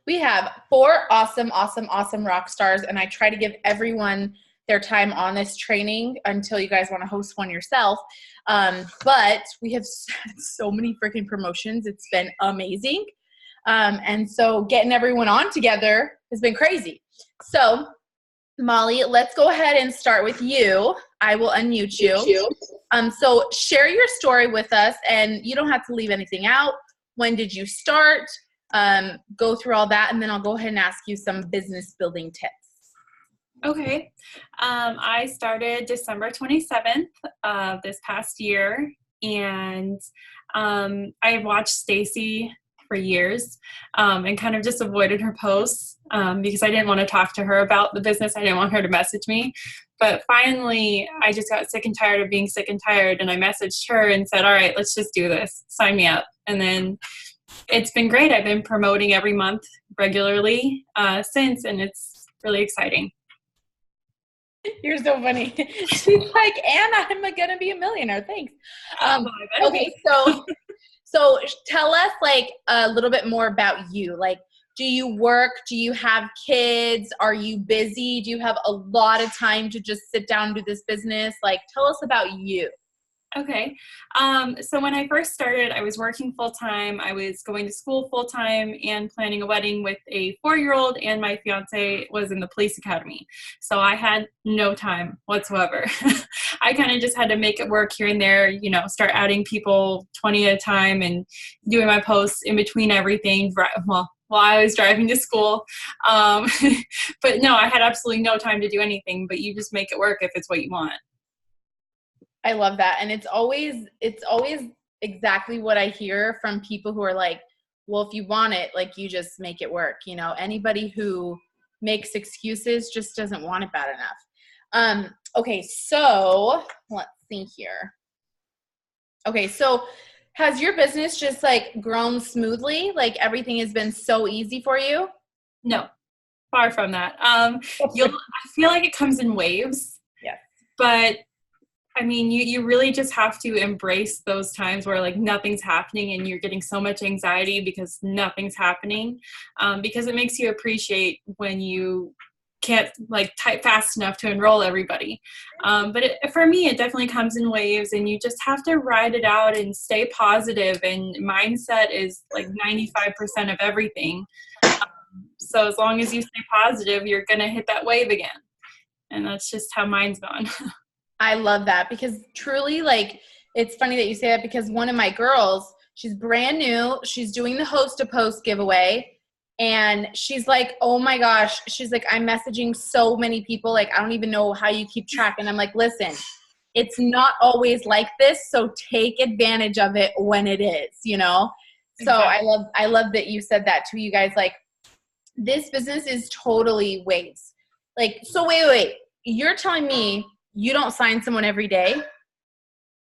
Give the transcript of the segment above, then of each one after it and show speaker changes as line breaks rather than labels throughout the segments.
We have four awesome rock stars, and I try to give everyone their time on this training until you guys want to host one yourself. But we have so many freaking promotions. It's been amazing. And so getting everyone on together has been crazy. So Molly, let's go ahead and start with you. I will unmute you. So share your story with us, and you don't have to leave anything out. When did you start? Go through all that, and then I'll go ahead and ask you some business building tips.
Okay. I started December 27th of this past year, and I've watched Stacy for years and kind of just avoided her posts because I didn't want to talk to her about the business. I didn't want her to message me. But finally, I just got sick and tired of being sick and tired, and I messaged her and said, all right, let's just do this. Sign me up. And then it's been great. I've been promoting every month regularly since, and it's really exciting.
You're so funny. She's like, and I'm going to be a millionaire. Thanks. Okay, so tell us like a little bit more about you. Like, do you work? Do you have kids? Are you busy? Do you have a lot of time to just sit down and do this business? Like, tell us about you.
Okay. So when I first started, I was working full-time. I was going to school full-time and planning a wedding with a 4-year-old, and my fiance was in the police academy. So I had no time whatsoever. I kind of just had to make it work here and there, start adding people 20 at a time and doing my posts in between everything. While I was driving to school. But no, I had absolutely no time to do anything, but you just make it work if it's what you want.
I love that. And it's always exactly what I hear from people who are like, well, if you want it, like you just make it work. Anybody who makes excuses just doesn't want it bad enough. Okay. So let's see here. Okay. So has your business just like grown smoothly? Like everything has been so easy for you?
No, far from that. I feel like it comes in waves.
Yeah.
But I mean, you really just have to embrace those times where like nothing's happening and you're getting so much anxiety because nothing's happening, because it makes you appreciate when you can't like type fast enough to enroll everybody. But for me, it definitely comes in waves, and you just have to ride it out and stay positive. And mindset is like 95% of everything. So as long as you stay positive, you're going to hit that wave again. And that's just how mine's gone.
I love that, because truly, like, it's funny that you say that, because one of my girls, she's brand new. She's doing the host to post giveaway. And she's like, oh my gosh. She's like, I'm messaging so many people. Like, I don't even know how you keep track. And I'm like, listen, it's not always like this. So take advantage of it when it is, So exactly. I love that you said that too, you guys. Like, this business is totally waves. Like, so wait. You're telling me you don't sign someone every day?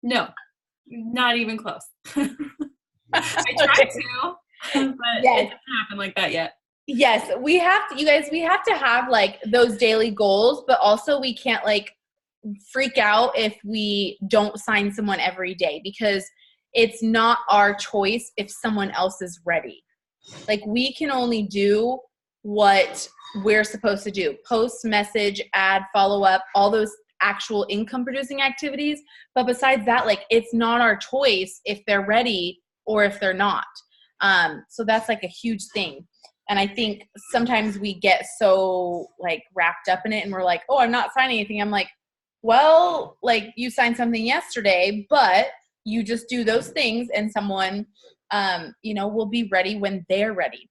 No, not even close. I try to, but
yes.
It doesn't happen like that yet.
Yes, we have to, you guys, we have to have like those daily goals, but also we can't like freak out if we don't sign someone every day, because it's not our choice if someone else is ready. Like, we can only do what we're supposed to do: post, message, add, follow up, all those actual income producing activities. But besides that, like, it's not our choice if they're ready or if they're not. So that's like a huge thing. And I think sometimes we get so like wrapped up in it, and we're like, oh, I'm not signing anything. I'm like, well, like, you signed something yesterday, but you just do those things and someone, will be ready when they're ready.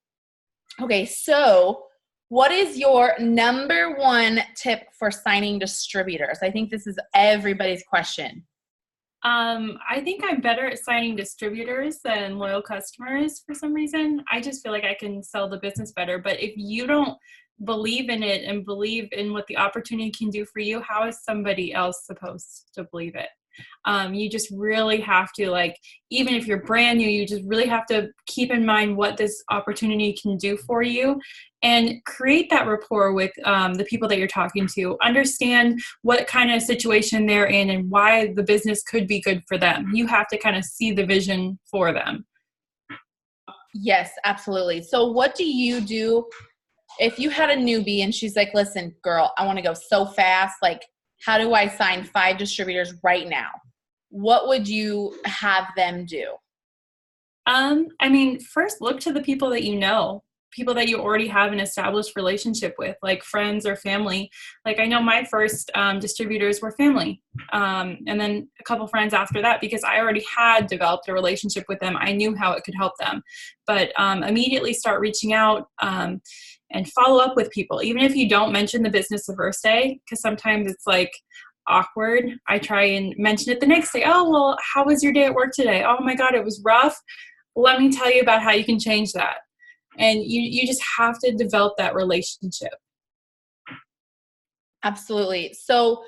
Okay. So what is your number one tip for signing distributors? I think this is everybody's question.
I think I'm better at signing distributors than loyal customers for some reason. I just feel like I can sell the business better. But if you don't believe in it and believe in what the opportunity can do for you, how is somebody else supposed to believe it? You just really have to, like, even if you're brand new, you just really have to keep in mind what this opportunity can do for you, and create that rapport with the people that you're talking to. Understand what kind of situation they're in and why the business could be good for them. You have to kind of see the vision for them.
Yes, absolutely. So what do you do if you had a newbie and she's like, listen, girl, I want to go so fast. Like, how do I sign 5 distributors right now? What would you have them do?
I mean, first look to the people that you know, people that you already have an established relationship with, like friends or family. Like I know my first distributors were family, and then a couple friends after that because I already had developed a relationship with them. I knew how it could help them, but immediately start reaching out and follow up with people, even if you don't mention the business the first day, because sometimes it's like awkward. I try and mention it the next day. Oh, well, how was your day at work today? Oh my God, it was rough. Let me tell you about how you can change that. And you just have to develop that relationship.
Absolutely. So,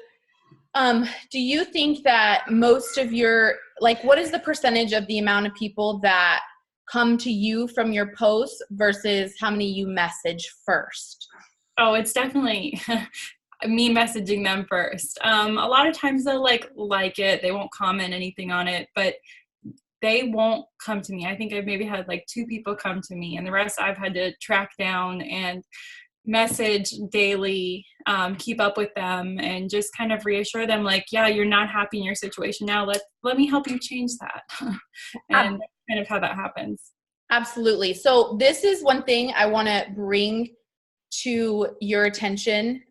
do you think that most of your, like, what is the percentage of the amount of people that come to you from your posts versus how many you message first?
Oh, it's definitely me messaging them first. A lot of times they'll like it. They won't comment anything on it, but they won't come to me. I think I've maybe had like 2 people come to me, and the rest I've had to track down and message daily, keep up with them, and just kind of reassure them like, yeah, you're not happy in your situation now. Let me help you change that. And that's kind of how that happens.
Absolutely. So this is one thing I want to bring to your attention,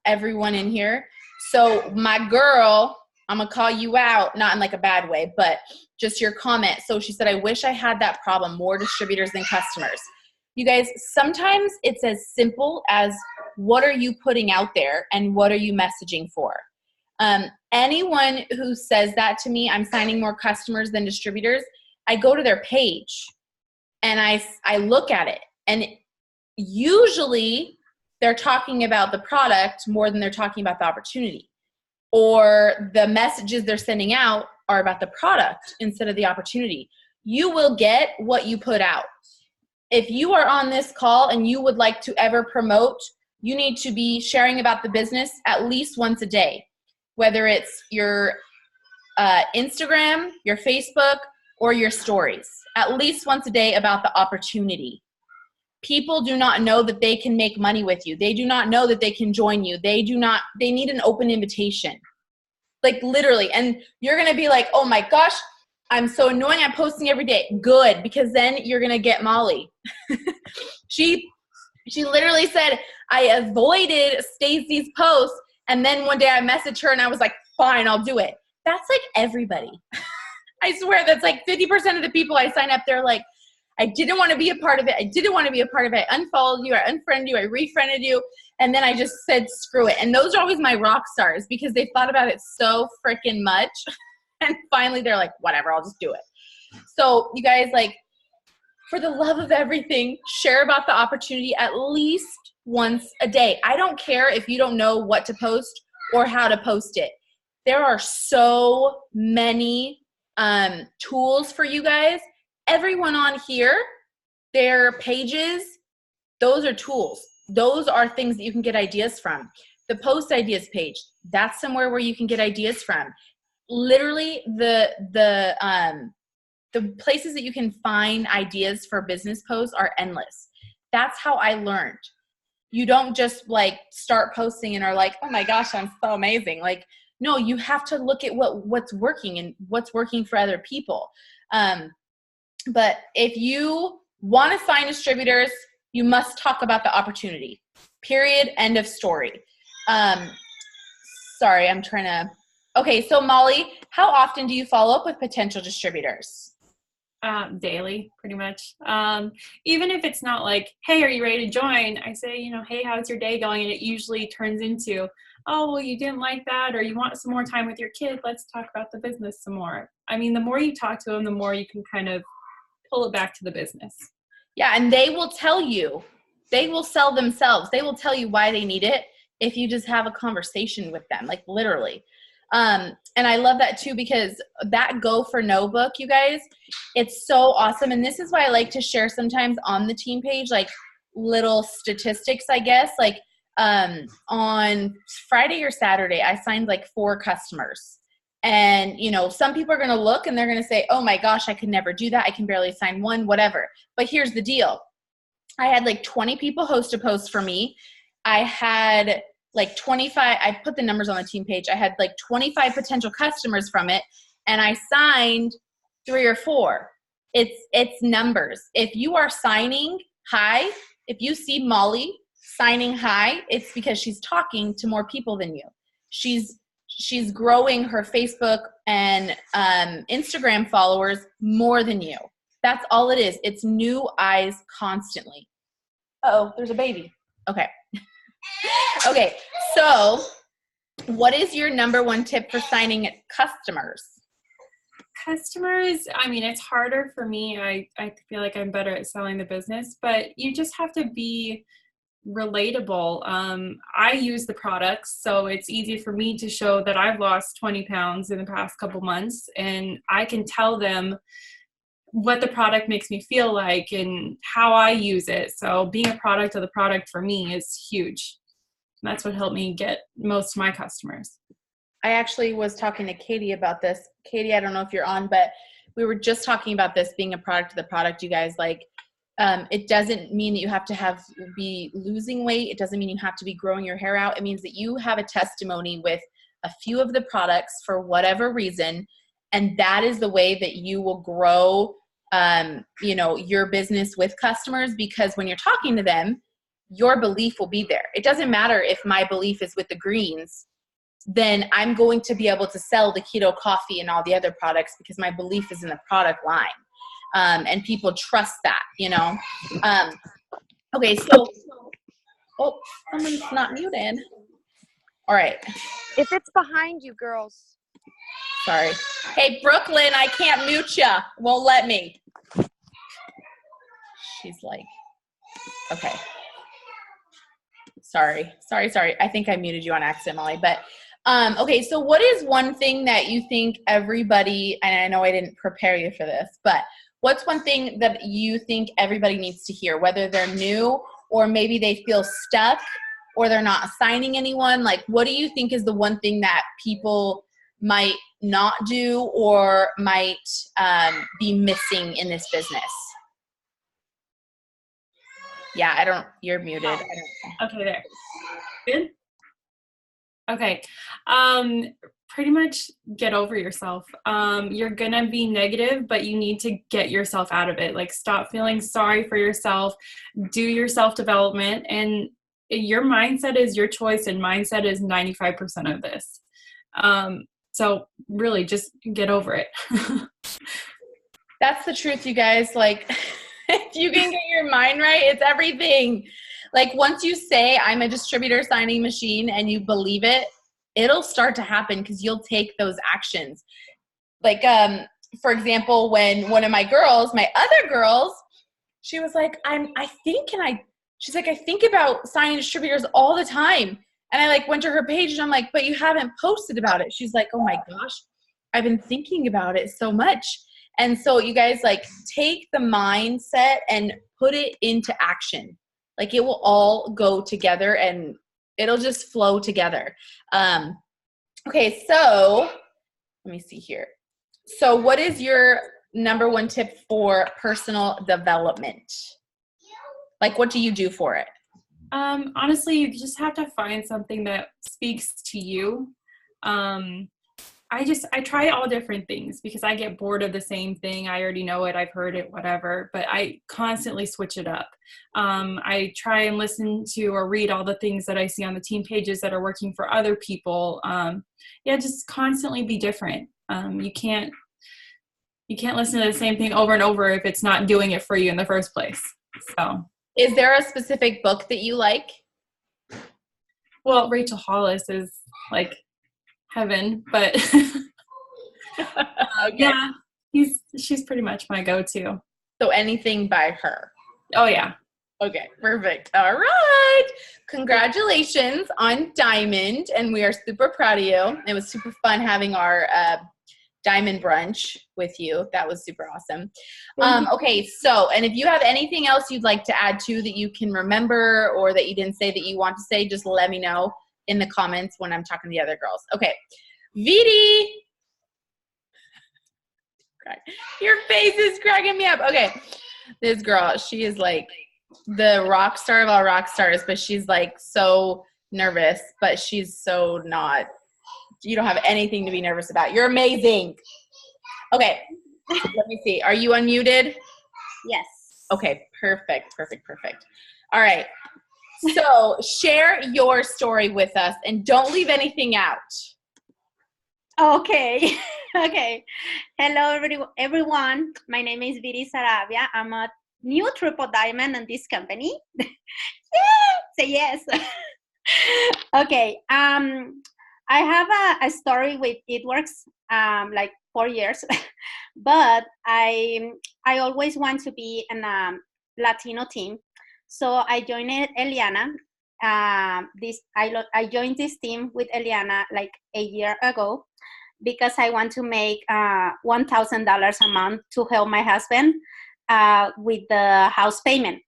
everyone in here. So my girl, I'm going to call you out, not in like a bad way, but just your comment. So she said, I wish I had that problem, more distributors than customers. You guys, sometimes it's as simple as what are you putting out there and what are you messaging for? Anyone who says that to me, I'm signing more customers than distributors, I go to their page and I look at it, and usually they're talking about the product more than they're talking about the opportunity, or the messages they're sending out are about the product instead of the opportunity. You will get what you put out. If you are on this call and you would like to ever promote, you need to be sharing about the business at least once a day, whether it's your Instagram, your Facebook, or your stories, at least once a day about the opportunity. People do not know that they can make money with you. They do not know that they can join you. They need an open invitation. Like literally. And you're going to be like, oh my gosh, I'm so annoying. I'm posting every day. Good, because then you're going to get Molly. She literally said, I avoided Stacy's posts. And then one day I messaged her and I was like, fine, I'll do it. That's like everybody. I swear that's like 50% of the people I sign up, they're like, I didn't want to be a part of it. I didn't want to be a part of it. I unfollowed you. I unfriended you. I refriended you. And then I just said, screw it. And those are always my rock stars because they've thought about it so freaking much. And finally they're like, whatever, I'll just do it. So you guys, like, for the love of everything, share about the opportunity at least once a day. I don't care if you don't know what to post or how to post it. There are so many tools for you guys. Everyone on here, their pages, those are tools. Those are things that you can get ideas from. The post ideas page, that's somewhere where you can get ideas from. Literally the places that you can find ideas for business posts are endless. That's how I learned. You don't just like start posting and are like, oh my gosh, I'm so amazing. Like, no, you have to look at what's working and what's working for other people. But if you want to sign distributors, you must talk about the opportunity. Period. End of story. Sorry, I'm trying to. Okay, so Molly, how often do you follow up with potential distributors?
Daily, pretty much. Even if it's not like, hey, are you ready to join? I say, hey, how's your day going? And it usually turns into, oh, well, you didn't like that, or you want some more time with your kid. Let's talk about the business some more. I mean, the more you talk to them, the more you can kind of pull it back to the business.
Yeah, and they will tell you. They will sell themselves. They will tell you why they need it if you just have a conversation with them, like literally. And I love that too, because that Go for No book, you guys, it's so awesome. And this is why I like to share sometimes on the team page, like little statistics, I guess. Like on Friday or Saturday, I signed like 4 customers. And, you know, some people are going to look and they're going to say, oh my gosh, I could never do that. I can barely sign one, whatever. But here's the deal. I had like 20 people host a post for me. I had like 25, I put the numbers on the team page. I had like 25 potential customers from it, and I signed 3 or 4. It's numbers. If you are signing high, if you see Molly signing high, it's because she's talking to more people than you. She's growing her Facebook and Instagram followers more than you. That's all it is. It's new eyes constantly. Oh, there's a baby. Okay. Okay. So what is your number one tip for signing customers?
Customers, I mean, it's harder for me. I feel like I'm better at selling the business, but you just have to be relatable. I use the products, so it's easy for me to show that I've lost 20 pounds in the past couple months, and I can tell them what the product makes me feel like and how I use it. So being a product of the product for me is huge. And that's what helped me get most of my customers.
I actually was talking to Katie about this. Katie, I don't know if you're on, but we were just talking about this being a product of the product, you guys. Like, it doesn't mean that you have to be losing weight. It doesn't mean you have to be growing your hair out. It means that you have a testimony with a few of the products for whatever reason. And that is the way that you will grow, you know, your business with customers, because when you're talking to them, your belief will be there. It doesn't matter if my belief is with the greens, then I'm going to be able to sell the keto coffee and all the other products because my belief is in the product line. And people trust that, you know? Okay, so, oh, someone's not muted. All right.
If it's behind you, girls.
Sorry. Hey, Brooklyn, I can't mute ya. Won't let me. She's like, okay. Sorry. I think I muted you on accident, Molly. But, okay, so what is one thing that you think everybody, and I know I didn't prepare you for this, but what's one thing that you think everybody needs to hear, whether they're new or maybe they feel stuck or they're not assigning anyone? Like, what do you think is the one thing that people might not do or might be missing in this business? Yeah, you're muted.
Okay, there. Good? Okay. Pretty much get over yourself. You're gonna be negative, but you need to get yourself out of it. Like, stop feeling sorry for yourself, do your self-development, and your mindset is your choice, and mindset is 95% of this. So really just get over it.
That's the truth, you guys. Like, if you can get your mind right, it's everything. Like, once you say I'm a distributor signing machine and you believe it, it'll start to happen because you'll take those actions. Like, for example, when one of my other girls, she was like, she's like, I think about signing distributors all the time. And I like went to her page and I'm like, but you haven't posted about it. She's like, oh my gosh, I've been thinking about it so much. And so you guys, like, take the mindset and put it into action. Like, it will all go together and it'll just flow together. Okay, so let me see here. So what is your number one tip for personal development? Like, what do you do for it?
Honestly, you just have to find something that speaks to you. I try all different things because I get bored of the same thing. I already know it. I've heard it, whatever, but I constantly switch it up. I try and listen to or read all the things that I see on the team pages that are working for other people. Just constantly be different. You can't listen to the same thing over and over if it's not doing it for you in the first place. So,
is there a specific book that you like?
Well, Rachel Hollis is like heaven, but
Okay.
yeah, she's pretty much my go-to.
So anything by her?
Oh yeah.
Okay, perfect. All right. Congratulations on Diamond, and we are super proud of you. It was super fun having our Diamond brunch with you. That was super awesome. Okay, so, and if you have anything else you'd like to add to that you can remember or that you didn't say that you want to say, just let me know in the comments when I'm talking to the other girls. Okay, Vidi, Your face is cracking me up. Okay. This girl, she is like the rock star of all rock stars, but she's like so nervous, but she's so not. You don't have anything to be nervous about. You're amazing. Okay. Let me see. Are you unmuted?
Yes.
Okay. Perfect. All right. So share your story with us and don't leave anything out.
Okay. Okay. Hello, everyone. My name is Viri Sarabia. I'm a new triple diamond in this company. Say yes. Okay. I have a story with It Works, like 4 years, but I always want to be in a Latino team, so I joined Eliana. I joined this team with Eliana like a year ago because I want to make $1,000 a month to help my husband with the house payment,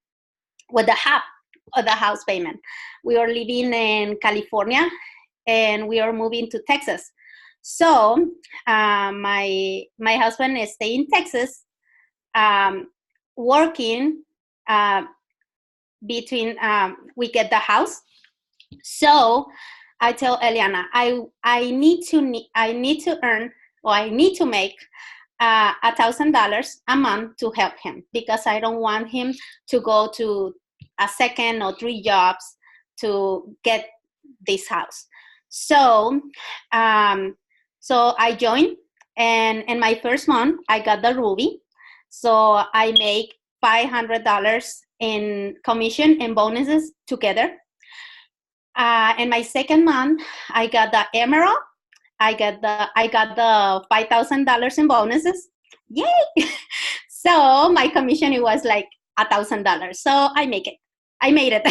with the half of the house payment. We are living in California and we are moving to Texas. So my husband is staying in Texas, working between we get the house. So I tell Eliana, I need to earn, or I need to make $1,000 a month to help him, because I don't want him to go to a second or 3 jobs to get this house. So so I joined, and in my first month I got the Ruby. So I make $500 in commission and bonuses together. In my second month, I got the Emerald. I got the $5,000 in bonuses. Yay! So my commission, it was like $1,000. So I made it.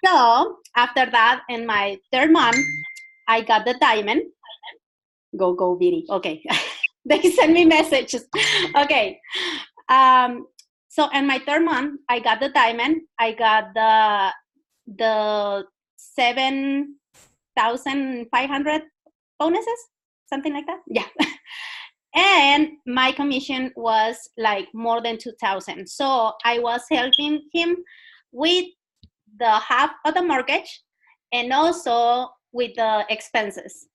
So after that, in my third month, I got the diamond. Go, Viri. Okay. They send me messages. Okay. So in my third month, I got the diamond. I got the 7,500 bonuses, something like that. Yeah. And my commission was like more than 2,000. So I was helping him with the half of the mortgage and also with the expenses.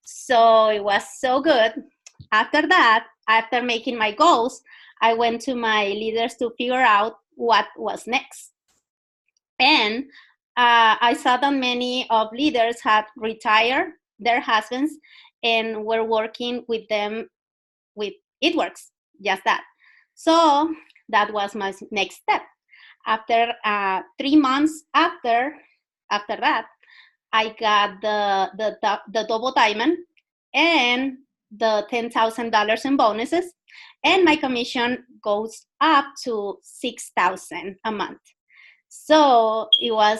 So it was so good. After that, after making my goals, I went to my leaders to figure out what was next. And I saw that many of leaders had retired their husbands and were working with them with It Works, just that. So that was my next step. After 3 months after that, I got the double diamond and the $10,000 in bonuses, and my commission goes up to $6,000 a month. So it was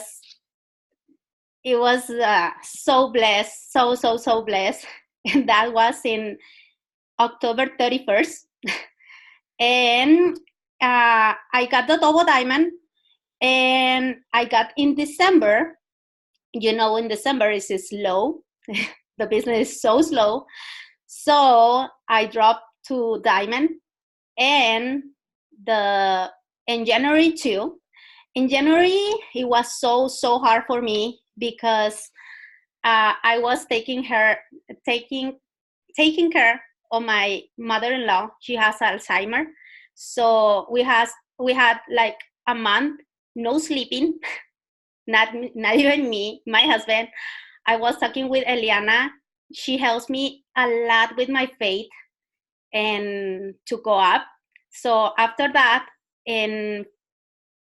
so blessed, so blessed. And that was in October 31st. And I got the double diamond, and I got in December. You know, in December is slow. The business is so slow. So I dropped to diamond, and in January too. In January, it was so hard for me because I was taking care of my mother-in-law. She has Alzheimer. So we had like a month no sleeping. Not even me, my husband. I was talking with Eliana. She helps me a lot with my faith and to go up. So after that, and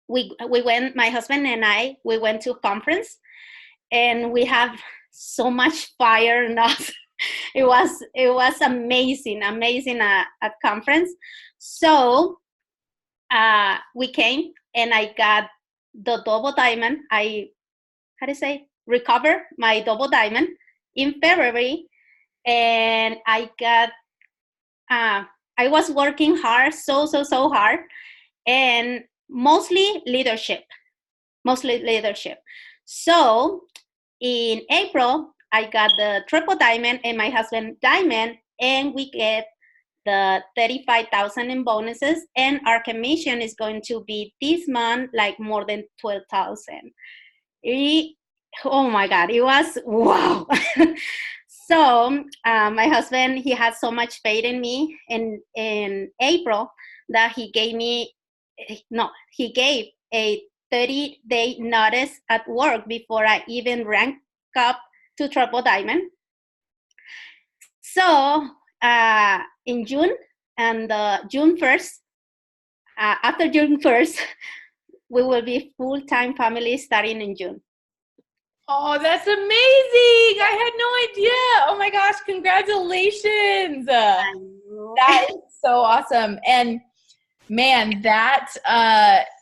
we went, my husband and I, we went to a conference, and we have so much fire in us. It was amazing at conference. So we came, and I got the double diamond. Recover my double diamond in February, and I got I was working hard, so hard, and mostly leadership. So in April, I got the triple diamond and my husband diamond, and we get the 35,000 in bonuses, and our commission is going to be this month like more than 12,000. Oh my God, it was wow. So my husband, he had so much faith in me in April that he gave a 30-day notice at work before I even ranked up to triple diamond. So in June and June 1st, after June 1st, we will be full-time family starting in June.
Oh, that's amazing. I had no idea. Oh my gosh, congratulations. That is so awesome. And man, that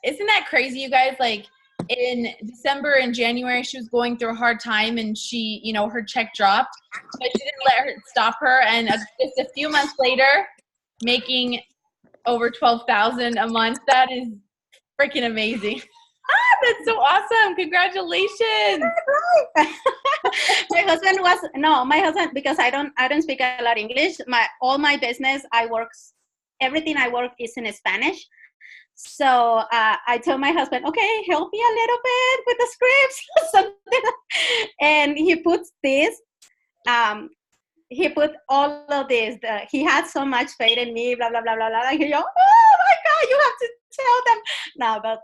isn't that crazy, you guys? Like in December and January, she was going through a hard time and she, you know, her check dropped, but she didn't let it stop her. And just a few months later, making over 12,000 a month. That is freaking amazing. That's so awesome. Congratulations.
My husband, because I don't speak a lot English. All my business, everything I work is in Spanish. So I told my husband, okay, help me a little bit with the scripts. And he puts this, he put all of this. He had so much faith in me, blah, blah, blah, blah, blah. Like, oh my God, you have to tell them. No, but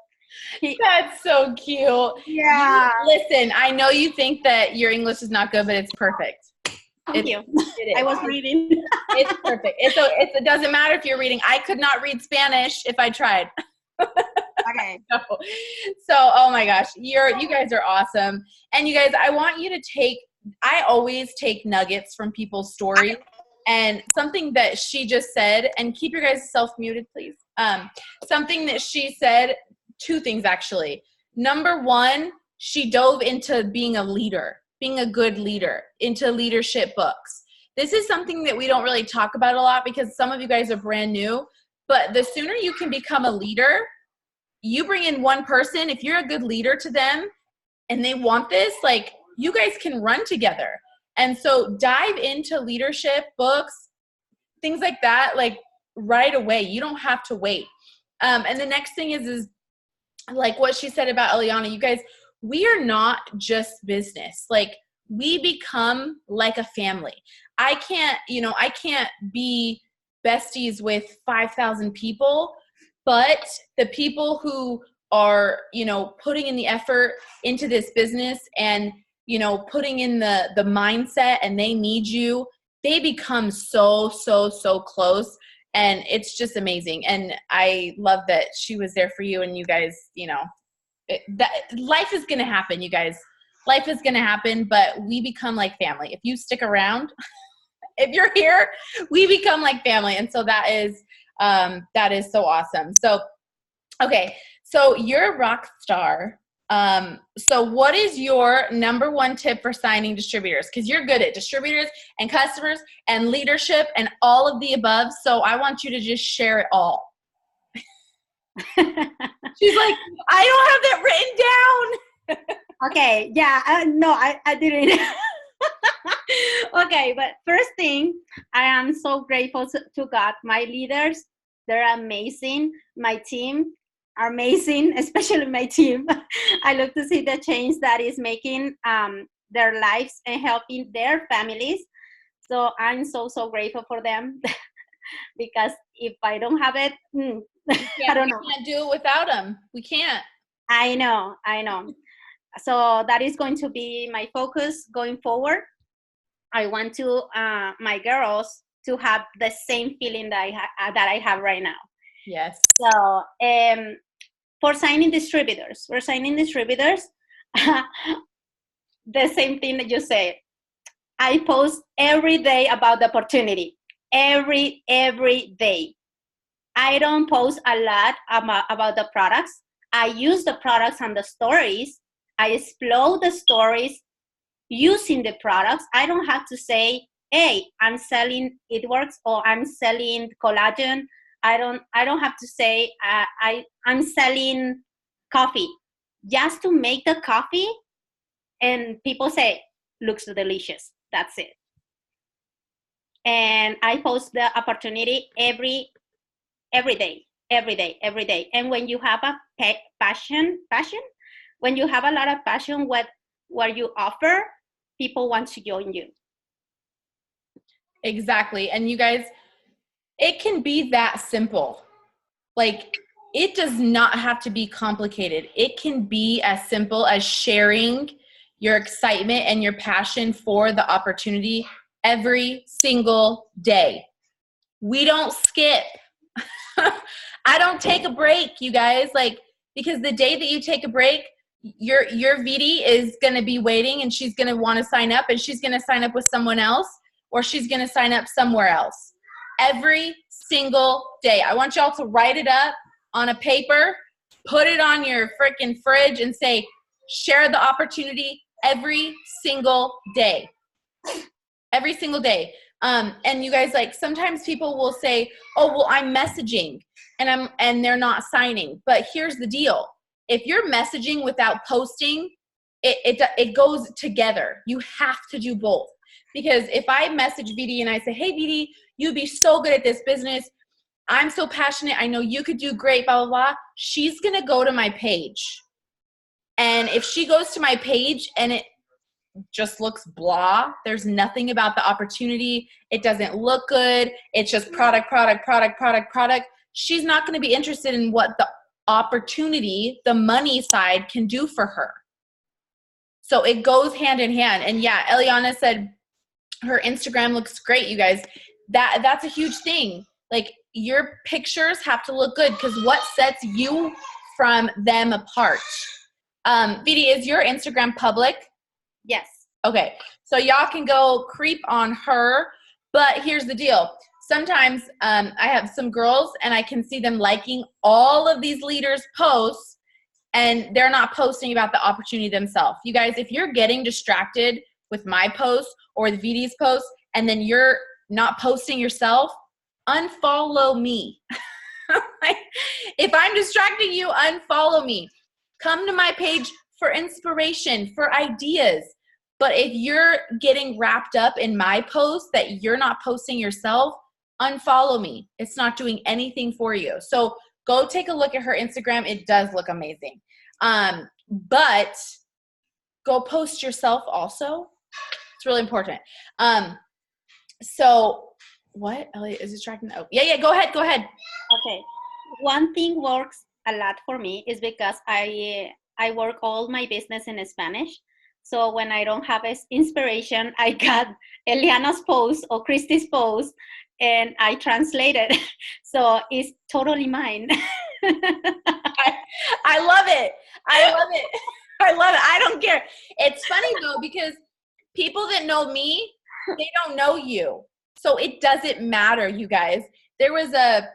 that's so cute.
Yeah.
Listen, I know you think that your English is not good, but it's perfect.
Thank you. I was reading.
It's perfect. It doesn't matter if you're reading. I could not read Spanish if I tried.
Okay.
So, oh my gosh, you guys are awesome. And you guys, I always take nuggets from people's stories. And something that she just said, and keep your guys self-muted, please. Something that she said, two things actually. Number one, she dove into being a leader, being a good leader, into leadership books. This is something that we don't really talk about a lot because some of you guys are brand new, but the sooner you can become a leader, you bring in one person, if you're a good leader to them and they want this, like you guys can run together. And so dive into leadership books, things like that, like right away. You don't have to wait. And the next thing is like what she said about Eliana, you guys, we are not just business. Like we become like a family. I can't be besties with 5,000 people, but the people who are, putting in the effort into this business and, putting in the mindset and they need you, they become so, so, so close. And it's just amazing. And I love that she was there for you and you guys, that life is going to happen, you guys. Life is going to happen, but we become like family. If you stick around, if you're here, we become like family. And so that is so awesome. So, okay. So you're a rock star. So what is your number one tip for signing distributors? Because you're good at distributors and customers and leadership and all of the above. So I want you to just share it all. She's like, I don't have that written down.
Okay. Yeah. No, I didn't. Okay. But first thing, I am so grateful to God. My leaders, they're amazing. My team, are amazing, especially my team. I love to see the change that is making their lives and helping their families. So I'm so, so grateful for them because if I don't have it, I don't know.
We can't do it without them. We can't.
I know. So that is going to be my focus going forward. I want to my girls to have the same feeling that I have right now.
Yes.
So for signing distributors, the same thing that you said. I post every day about the opportunity. Every day. I don't post a lot about the products. I use the products and the stories. I explode the stories using the products. I don't have to say, hey, I'm selling It Works or I'm selling collagen. I don't have to say I'm selling coffee. Just to make the coffee and people say, looks delicious. That's it. and I post the opportunity every day. And when you have a passion, when you have a lot of passion, what you offer, people want to join you.
Exactly. And you guys, it can be that simple. Like, it does not have to be complicated. It can be as simple as sharing your excitement and your passion for the opportunity every single day. We don't skip. I don't take a break, you guys, like, because the day that you take a break, your VD is going to be waiting, and she's going to want to sign up, and she's going to sign up with someone else, or she's going to sign up somewhere else. Every single day. I want y'all to write it up on a paper, put it on your freaking fridge, and say, share the opportunity every single day. Every single day. And you guys, like, sometimes people will say, oh, well, I'm messaging and they're not signing. But here's the deal. If you're messaging without posting, it goes together. You have to do both. Because if I message VD and I say, hey, VD, you'd be so good at this business. I'm so passionate. I know you could do great, blah, blah, blah. She's going to go to my page. And if she goes to my page and it just looks blah, there's nothing about the opportunity, it doesn't look good, it's just product, she's not going to be interested in what the opportunity, the money side, can do for her. So it goes hand in hand. And yeah, Eliana said her Instagram looks great, you guys. That's a huge thing. Like, your pictures have to look good, because what sets you from them apart? VD, is your Instagram public?
Yes.
Okay, so y'all can go creep on her, but here's the deal. Sometimes I have some girls, and I can see them liking all of these leaders' posts, and they're not posting about the opportunity themselves. You guys, if you're getting distracted with my post or the VD's post, and then you're not posting yourself, unfollow me. If I'm distracting you, unfollow me. Come to my page for inspiration, for ideas. But if you're getting wrapped up in my post that you're not posting yourself, unfollow me. It's not doing anything for you. So go take a look at her Instagram. It does look amazing. But go post yourself also. It's really important. So what? Elliot is distracting. Oh, yeah. Go ahead.
Okay. One thing works a lot for me is because I work all my business in Spanish. So when I don't have inspiration, I got Eliana's post or Christy's post, and I translate it. So it's totally mine.
I love it. I don't care. It's funny though, because people that know me, they don't know you. So it doesn't matter, you guys. There was a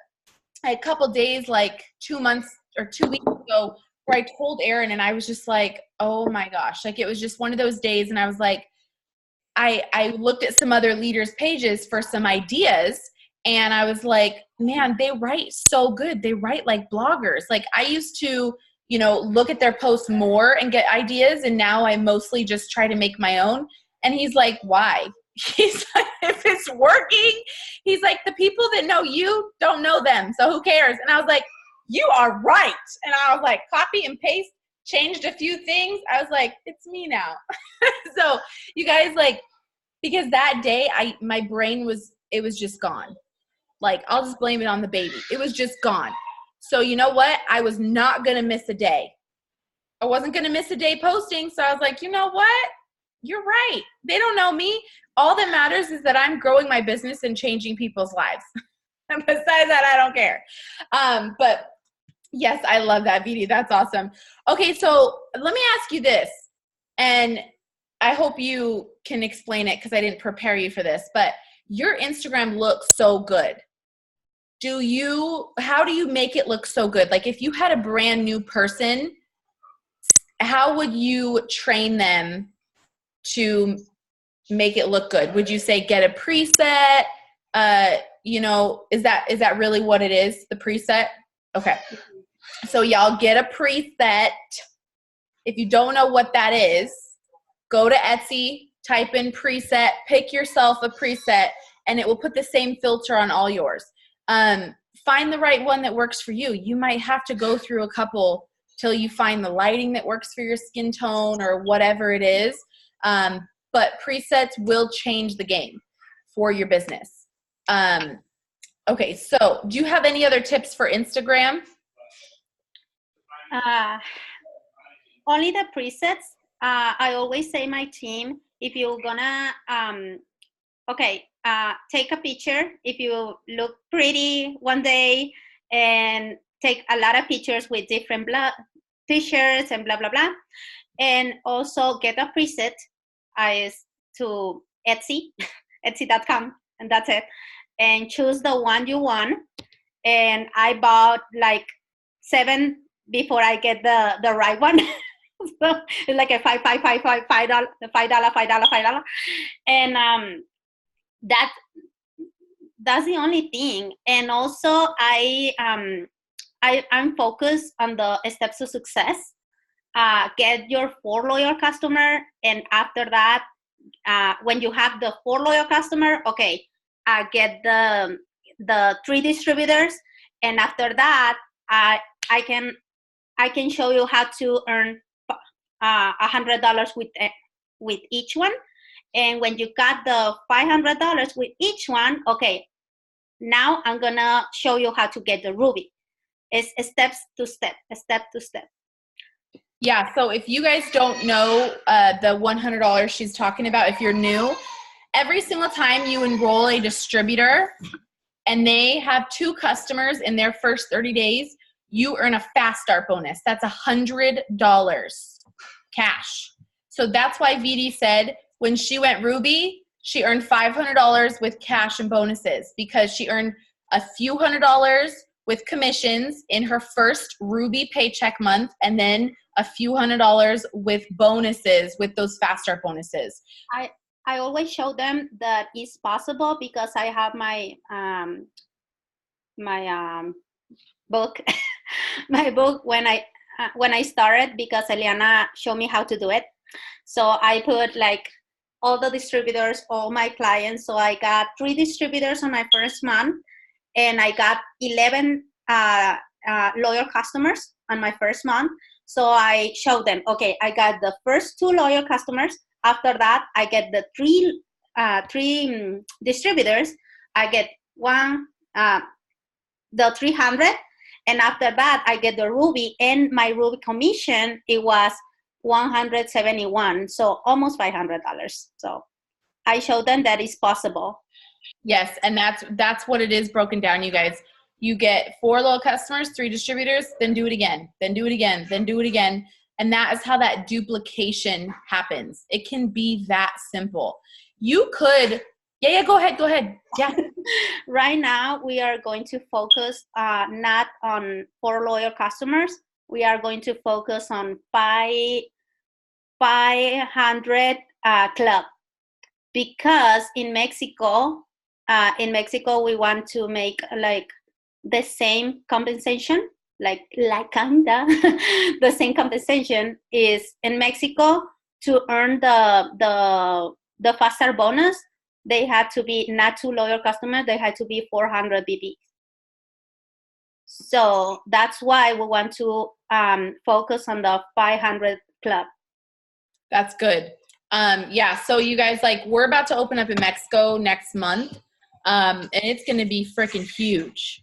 couple days, like 2 months or 2 weeks ago, where I told Aaron, and I was just like, oh my gosh. Like, it was just one of those days, and I was like, I looked at some other leaders' pages for some ideas, and I was like, man, they write so good. They write like bloggers. Like, I used to, look at their posts more and get ideas, and now I mostly just try to make my own. And he's like, why? He's like, if it's working, he's like, the people that know you don't know them, so who cares? And I was like, you are right. And I was like, copy and paste, changed a few things. I was like, it's me now. So you guys, like, because that day my brain was just gone. Like, I'll just blame it on the baby. It was just gone. So you know what? I was not going to miss a day. I wasn't going to miss a day posting. So I was like, you know what? You're right. They don't know me. All that matters is that I'm growing my business and changing people's lives. And besides that, I don't care. But yes, I love that, VD. That's awesome. Okay, so let me ask you this, and I hope you can explain it because I didn't prepare you for this, but your Instagram looks so good. How do you make it look so good? Like, if you had a brand new person, how would you train them to make it look good? Would you say get a preset? Is that really what it is, the preset? Okay. So y'all get a preset. If you don't know what that is, go to Etsy, type in preset, pick yourself a preset, and it will put the same filter on all yours. Find the right one that works for you. You might have to go through a couple till you find the lighting that works for your skin tone or whatever it is. But presets will change the game for your business. Okay, so do you have any other tips for Instagram?
Only the presets. I always say my team, if you're gonna, take a picture. If you look pretty one day and take a lot of pictures with different t-shirts and blah, blah, blah. And also get a preset to Etsy, Etsy.com, and that's it. And choose the one you want. And I bought like 7 before I get the right one. So it's like a $5. And that's the only thing. And also I'm focused on the steps to success. Get your 4 loyal customer, and after that, when you have the 4 loyal customer, okay, get the 3 distributors, and after that, I can show you how to earn $100 with each one. And when you got the $500 with each one, okay, now I'm gonna show you how to get the Ruby. It's step to step.
Yeah, so if you guys don't know the $100 she's talking about, if you're new, every single time you enroll a distributor and they have 2 customers in their first 30 days, you earn a fast start bonus. That's $100 cash. So that's why VD said when she went Ruby, she earned $500 with cash and bonuses, because she earned a few $100s with commissions in her first Ruby paycheck month, and then a few $100s with bonuses, with those fast start bonuses.
I always show them that it's possible, because I have my book my book when I started, because Eliana showed me how to do it. So I put like all the distributors, all my clients. So I got 3 distributors on my first month, and I got 11 loyal customers on my first month. So I showed them, okay, I got the first 2 loyal customers. After that, I get the 3 distributors. I get the 300. And after that, I get the Ruby, and my Ruby commission, it was $171. So almost $500. So I showed them that it's possible.
Yes, and that's what it is broken down, you guys. You get 4 loyal customers, 3 distributors, then do it again, then do it again, then do it again. And that is how that duplication happens. It can be that simple. You could, go ahead. Yeah.
Right now, we are going to focus not on 4 loyal customers. We are going to focus on 500 club, because in Mexico, we want to make like the same compensation, like kinda the same compensation is in Mexico. To earn the faster bonus, they had to be not 2 loyal customers, they had to be 400 BB. So that's why we want to focus on the 500 club.
That's good. Yeah, so you guys, like, we're about to open up in Mexico next month, and it's going to be freaking huge.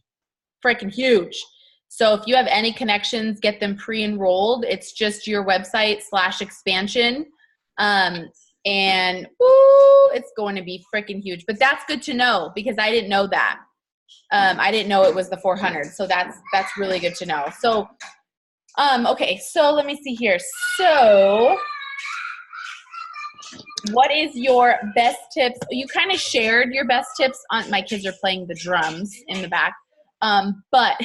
So if you have any connections, get them pre-enrolled. It's just your website /expansion. And it's going to be freaking huge. But that's good to know, because I didn't know that. I didn't know it was the 400. So that's really good to know. So, okay, so let me see here. So what is your best tips? You kind of shared your best tips on, my kids are playing the drums in the back. But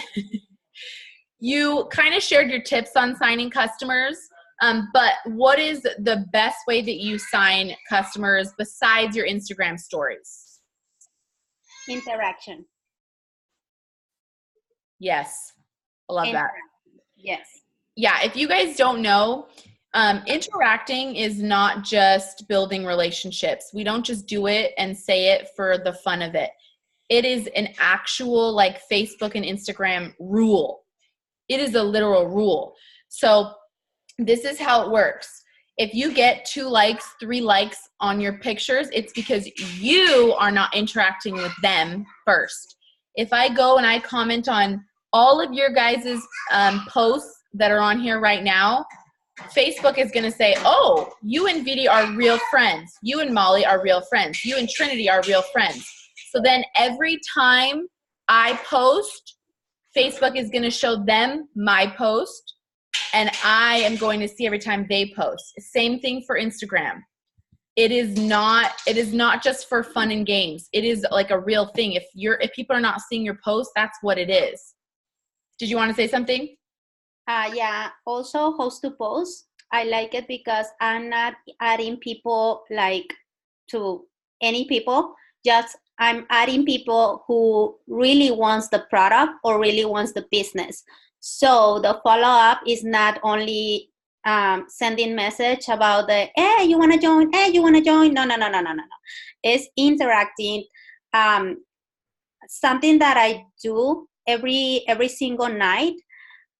you kind of shared your tips on signing customers. But what is the best way that you sign customers besides your Instagram stories?
Interaction.
Yes. I love that.
Yes.
Yeah. If you guys don't know, Interacting is not just building relationships. We don't just do it and say it for the fun of it. It is an actual like Facebook and Instagram rule. It is a literal rule. So this is how it works. If you get 2 likes, 3 likes on your pictures, it's because you are not interacting with them first. If I go and I comment on all of your guys' posts that are on here right now, Facebook is going to say, oh, you and Vidi are real friends. You and Molly are real friends. You and Trinity are real friends. So then every time I post, Facebook is going to show them my post, and I am going to see every time they post. Same thing for Instagram. It is not just for fun and games. It is like a real thing. If people are not seeing your post, that's what it is. Did you want to say something?
Yeah, also host to post. I like it because I'm not adding people like to any people. Just I'm adding people who really wants the product or really wants the business. So the follow-up is not only sending message about the, hey, you want to join? Hey, you want to join? No. It's interacting. Something that I do every single night.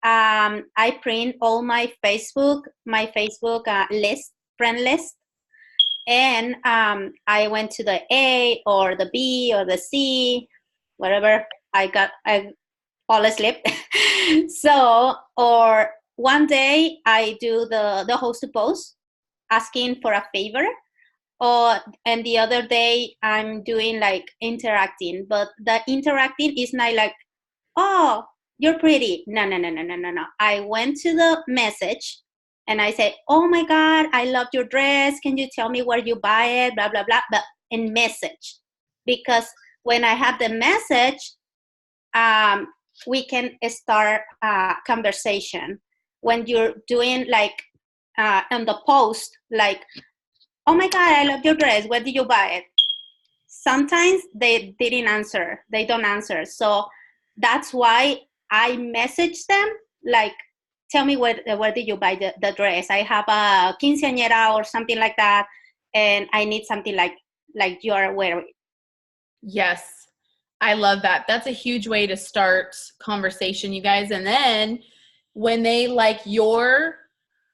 I print all my Facebook friend list, and I went to the A or the B or the C, whatever I fall asleep. So, or one day I do the host to post, asking for a favor, and the other day I'm doing like interacting, but the interacting is not like, oh, you're pretty. No. I went to the message and I said, oh my God, I love your dress. Can you tell me where you buy it? Blah, blah, blah. But in message, because when I have the message, we can start a conversation. When you're doing like on the post, like, oh my God, I love your dress. Where did you buy it? Sometimes they didn't answer. They don't answer. So that's why I message them, like, tell me where did you buy the dress? I have a quinceañera or something like that, and I need something like you are wearing.
Yes, I love that. That's a huge way to start conversation, you guys. And then when they like your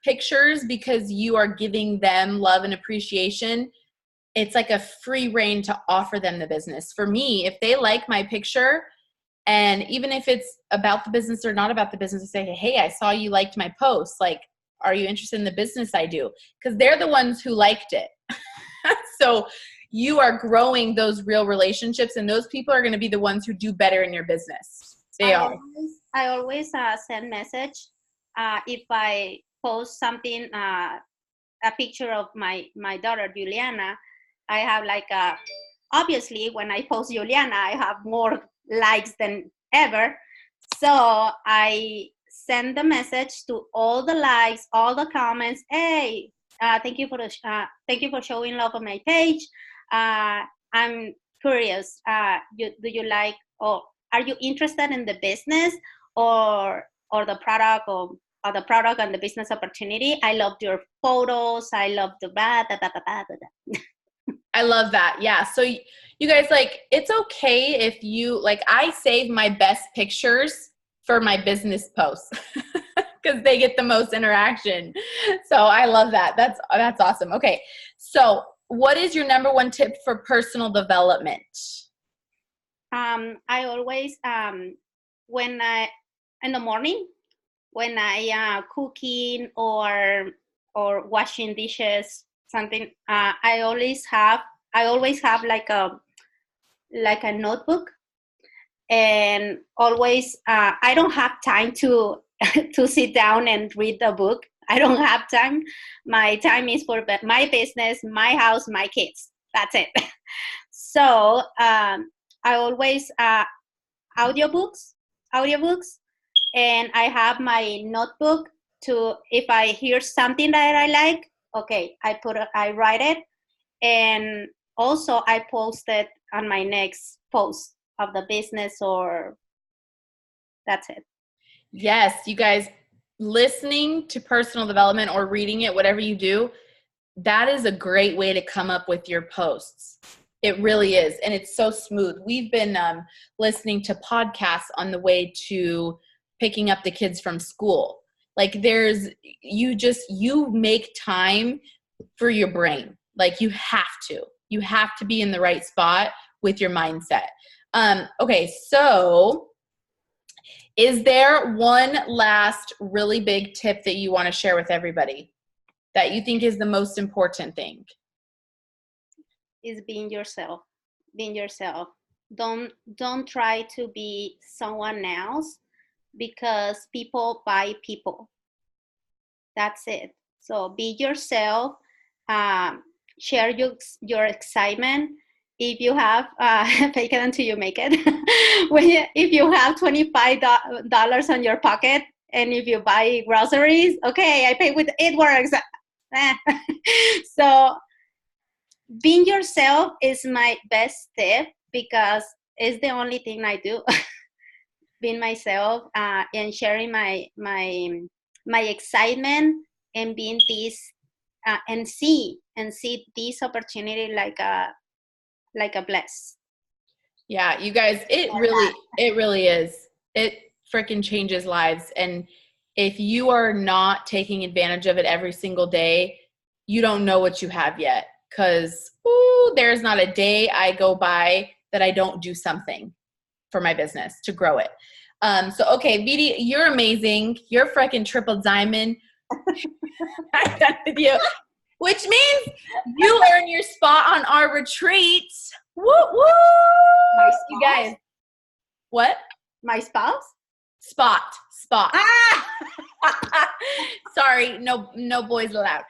pictures because you are giving them love and appreciation, it's like a free reign to offer them the business. For me, if they like my picture, and even if it's about the business or not about the business, I say, hey, I saw you liked my post. Like, are you interested in the business I do? Because they're the ones who liked it. So you are growing those real relationships, and those people are going to be the ones who do better in your business. They are.
I always send message if I post something, a picture of my daughter, Juliana. I have like obviously when I post Juliana, I have more likes than ever. So I send the message to all the likes, all the comments. Hey, thank you for showing love on my page. I'm curious. Do you like, or are you interested in the business or the product or the product and the business opportunity? I loved your photos. I love the blah, blah, blah, blah, blah.
I love that. Yeah. So you guys, like, it's okay if you, like, I save my best pictures for my business posts because they get the most interaction. So I love that. That's awesome. Okay. So what is your number one tip for personal development?
I always, in the morning, when I cooking or washing dishes, something, I always have like a notebook, and always I don't have time to to sit down and read the book. I don't have time. My time is for my business, my house, my kids. That's it. So I always audiobooks, and I have my notebook to, if I hear something that I like, okay, I write it, and also I post it on my next post of the business, or that's it.
Yes, you guys, listening to personal development or reading it, whatever you do, that is a great way to come up with your posts. It really is. And it's so smooth. We've been listening to podcasts on the way to picking up the kids from school. Like you make time for your brain. Like you have to be in the right spot with your mindset. Okay. So is there one last really big tip that you want to share with everybody that you think is the most important thing?
Is being yourself. Don't try to be someone else, because people buy people. That's it. So be yourself. Share your excitement. If you have fake it until you make it. If you have $25 on your pocket, and if you buy groceries, okay, I pay with it works. So being yourself is my best tip, because it's the only thing I do. Being myself and sharing my excitement, and being this and see this opportunity like a bless.
Yeah, you guys, it really is. It freaking changes lives. And if you are not taking advantage of it every single day, you don't know what you have yet. Because there's not a day I go by that I don't do something for my business to grow it. So, okay, Vidi, you're amazing. You're freaking triple diamond. I'm done with you. Which means you earn your spot on our retreat. Woo woo! You guys. What?
My spouse?
Spot.
Ah!
Sorry, no boys allowed.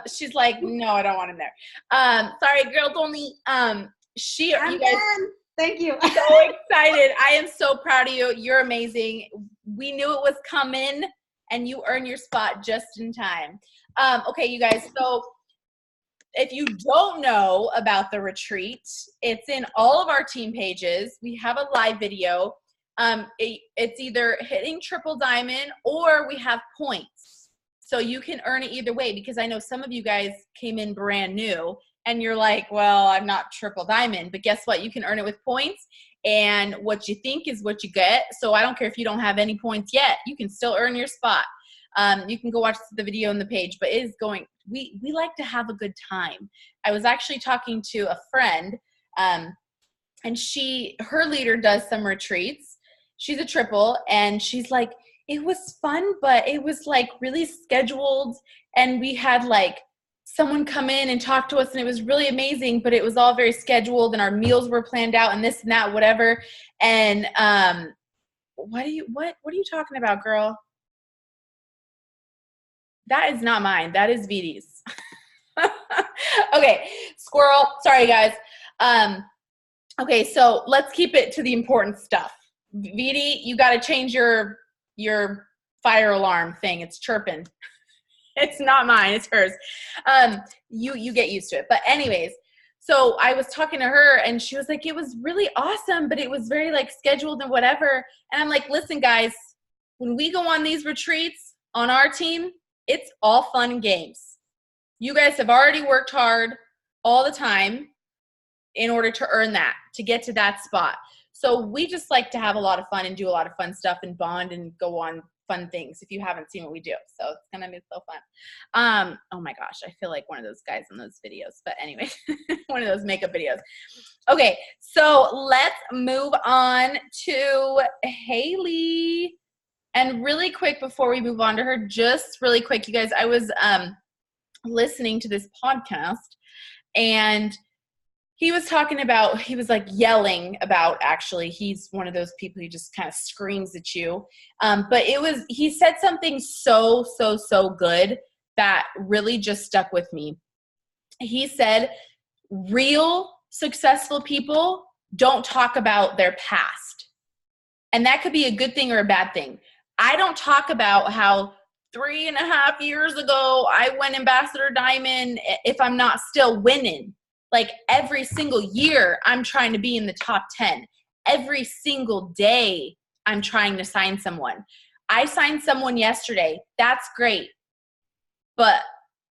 She's like, no, I don't want him there. Sorry, girls only. You guys,
done. Thank you.
So excited. I am so proud of you. You're amazing. We knew it was coming, and you earned your spot just in time. Okay, you guys. So if you don't know about the retreat, it's in all of our team pages. We have a live video. It's either hitting triple diamond or we have points. So you can earn it either way, because I know some of you guys came in brand new and you're like, well, I'm not triple diamond, but guess what? You can earn it with points, and what you think is what you get. So I don't care if you don't have any points yet, you can still earn your spot. You can go watch the video on the page, but it is going, we like to have a good time. I was actually talking to a friend, and her leader does some retreats. She's a triple, and she's like, it was fun, but it was like really scheduled, and we had like someone come in and talk to us, and it was really amazing, but it was all very scheduled, and our meals were planned out, and this and that, whatever. And what are you talking about, girl? That is not mine. That is Vidi's. Okay, squirrel. Sorry, guys. Okay, so let's keep it to the important stuff. Vidi, you got to change your fire alarm thing. It's chirping. It's not mine. It's hers. You get used to it. But anyways, so I was talking to her, and she was like, it was really awesome, but it was very like scheduled and whatever. And I'm like, listen, guys, when we go on these retreats on our team, it's all fun and games. You guys have already worked hard all the time in order to earn that, to get to that spot. So we just like to have a lot of fun and do a lot of fun stuff and bond and go on fun things if you haven't seen what we do. So it's going to be so fun. Oh my gosh, I feel like one of those guys in those videos. But anyway, one of those makeup videos. Okay, so let's move on to Hailey. And really quick before we move on to her, just really quick, you guys, I was listening to this podcast, and he was like yelling about, actually, he's one of those people who just kind of screams at you. But he said something so good that really just stuck with me. He said, real successful people don't talk about their past. And that could be a good thing or a bad thing. I don't talk about how 3.5 years ago I went Ambassador Diamond if I'm not still winning. Like every single year I'm trying to be in the top 10. Every single day I'm trying to sign someone. I signed someone yesterday. That's great. But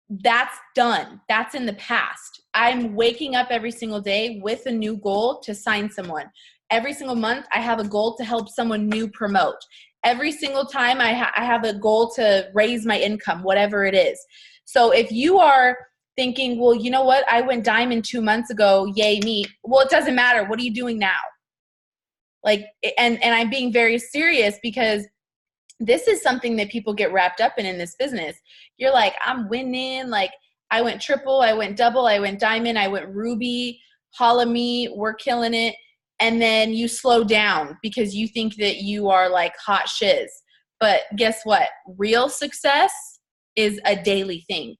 that's done. That's in the past. I'm waking up every single day with a new goal to sign someone. Every single month, I have a goal to help someone new promote. Every single time I have a goal to raise my income, whatever it is. So if you are thinking, well, you know what? I went diamond 2 months ago. Yay, me. Well, it doesn't matter. What are you doing now? Like, and I'm being very serious because this is something that people get wrapped up in this business. You're like, I'm winning. Like, I went triple, I went double, I went diamond, I went ruby, holla me, we're killing it. And then you slow down because you think that you are like hot shiz. But guess what? Real success is a daily thing.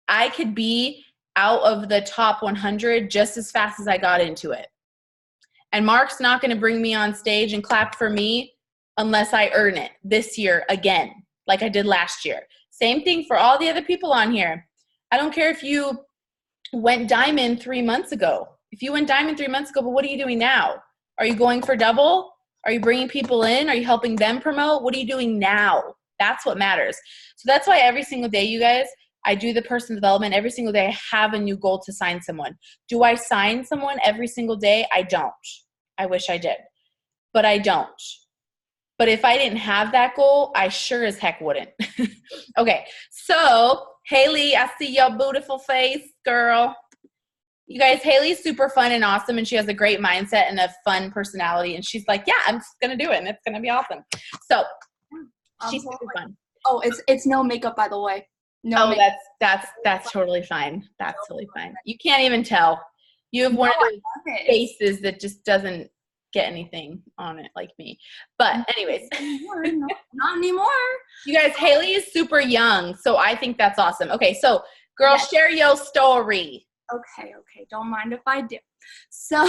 I could be out of the top 100 just as fast as I got into it. And Mark's not going to bring me on stage and clap for me unless I earn it this year again, like I did last year. Same thing for all the other people on here. I don't care if you went diamond 3 months ago. If you went diamond 3 months ago, but what are you doing now? Are you going for double? Are you bringing people in? Are you helping them promote? What are you doing now? That's what matters. So that's why every single day, you guys, I do the personal development. Every single day, I have a new goal to sign someone. Do I sign someone every single day? I don't. I wish I did, but I don't. But if I didn't have that goal, I sure as heck wouldn't. Okay, so Hailey, I see your beautiful face, girl. You guys, Hailey's super fun and awesome, and she has a great mindset and a fun personality. And she's like, yeah, I'm just going to do it, and it's going to be awesome. So she's super fun.
Oh, it's no makeup, by the way. No.
Oh,
makeup.
that's totally fine. That's totally fine. You can't even tell. You have one of those faces that just doesn't get anything on it like me. But anyways.
No, not anymore.
You guys, Hailey is super young, so I think that's awesome. Okay, so girl, share your story.
Okay. Don't mind if I do. So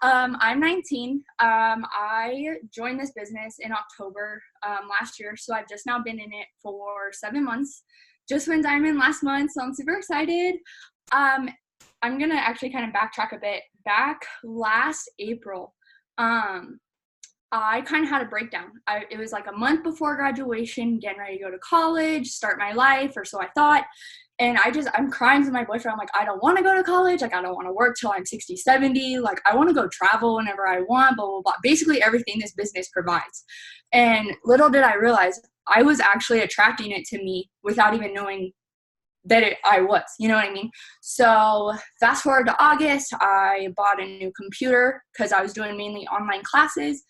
I'm 19. I joined this business in October last year, so I've just now been in it for 7 months. Just went diamond last month, so I'm super excited. I'm gonna actually kind of backtrack a bit. Back last April, I kind of had a breakdown. It was like a month before graduation, getting ready to go to college, start my life, or so I thought. And I'm crying to my boyfriend. I'm like, I don't want to go to college. Like, I don't want to work till I'm 60, 70. Like, I want to go travel whenever I want, blah, blah, blah. Basically everything this business provides. And little did I realize I was actually attracting it to me without even knowing that I was, you know what I mean? So fast forward to August, I bought a new computer because I was doing mainly online classes.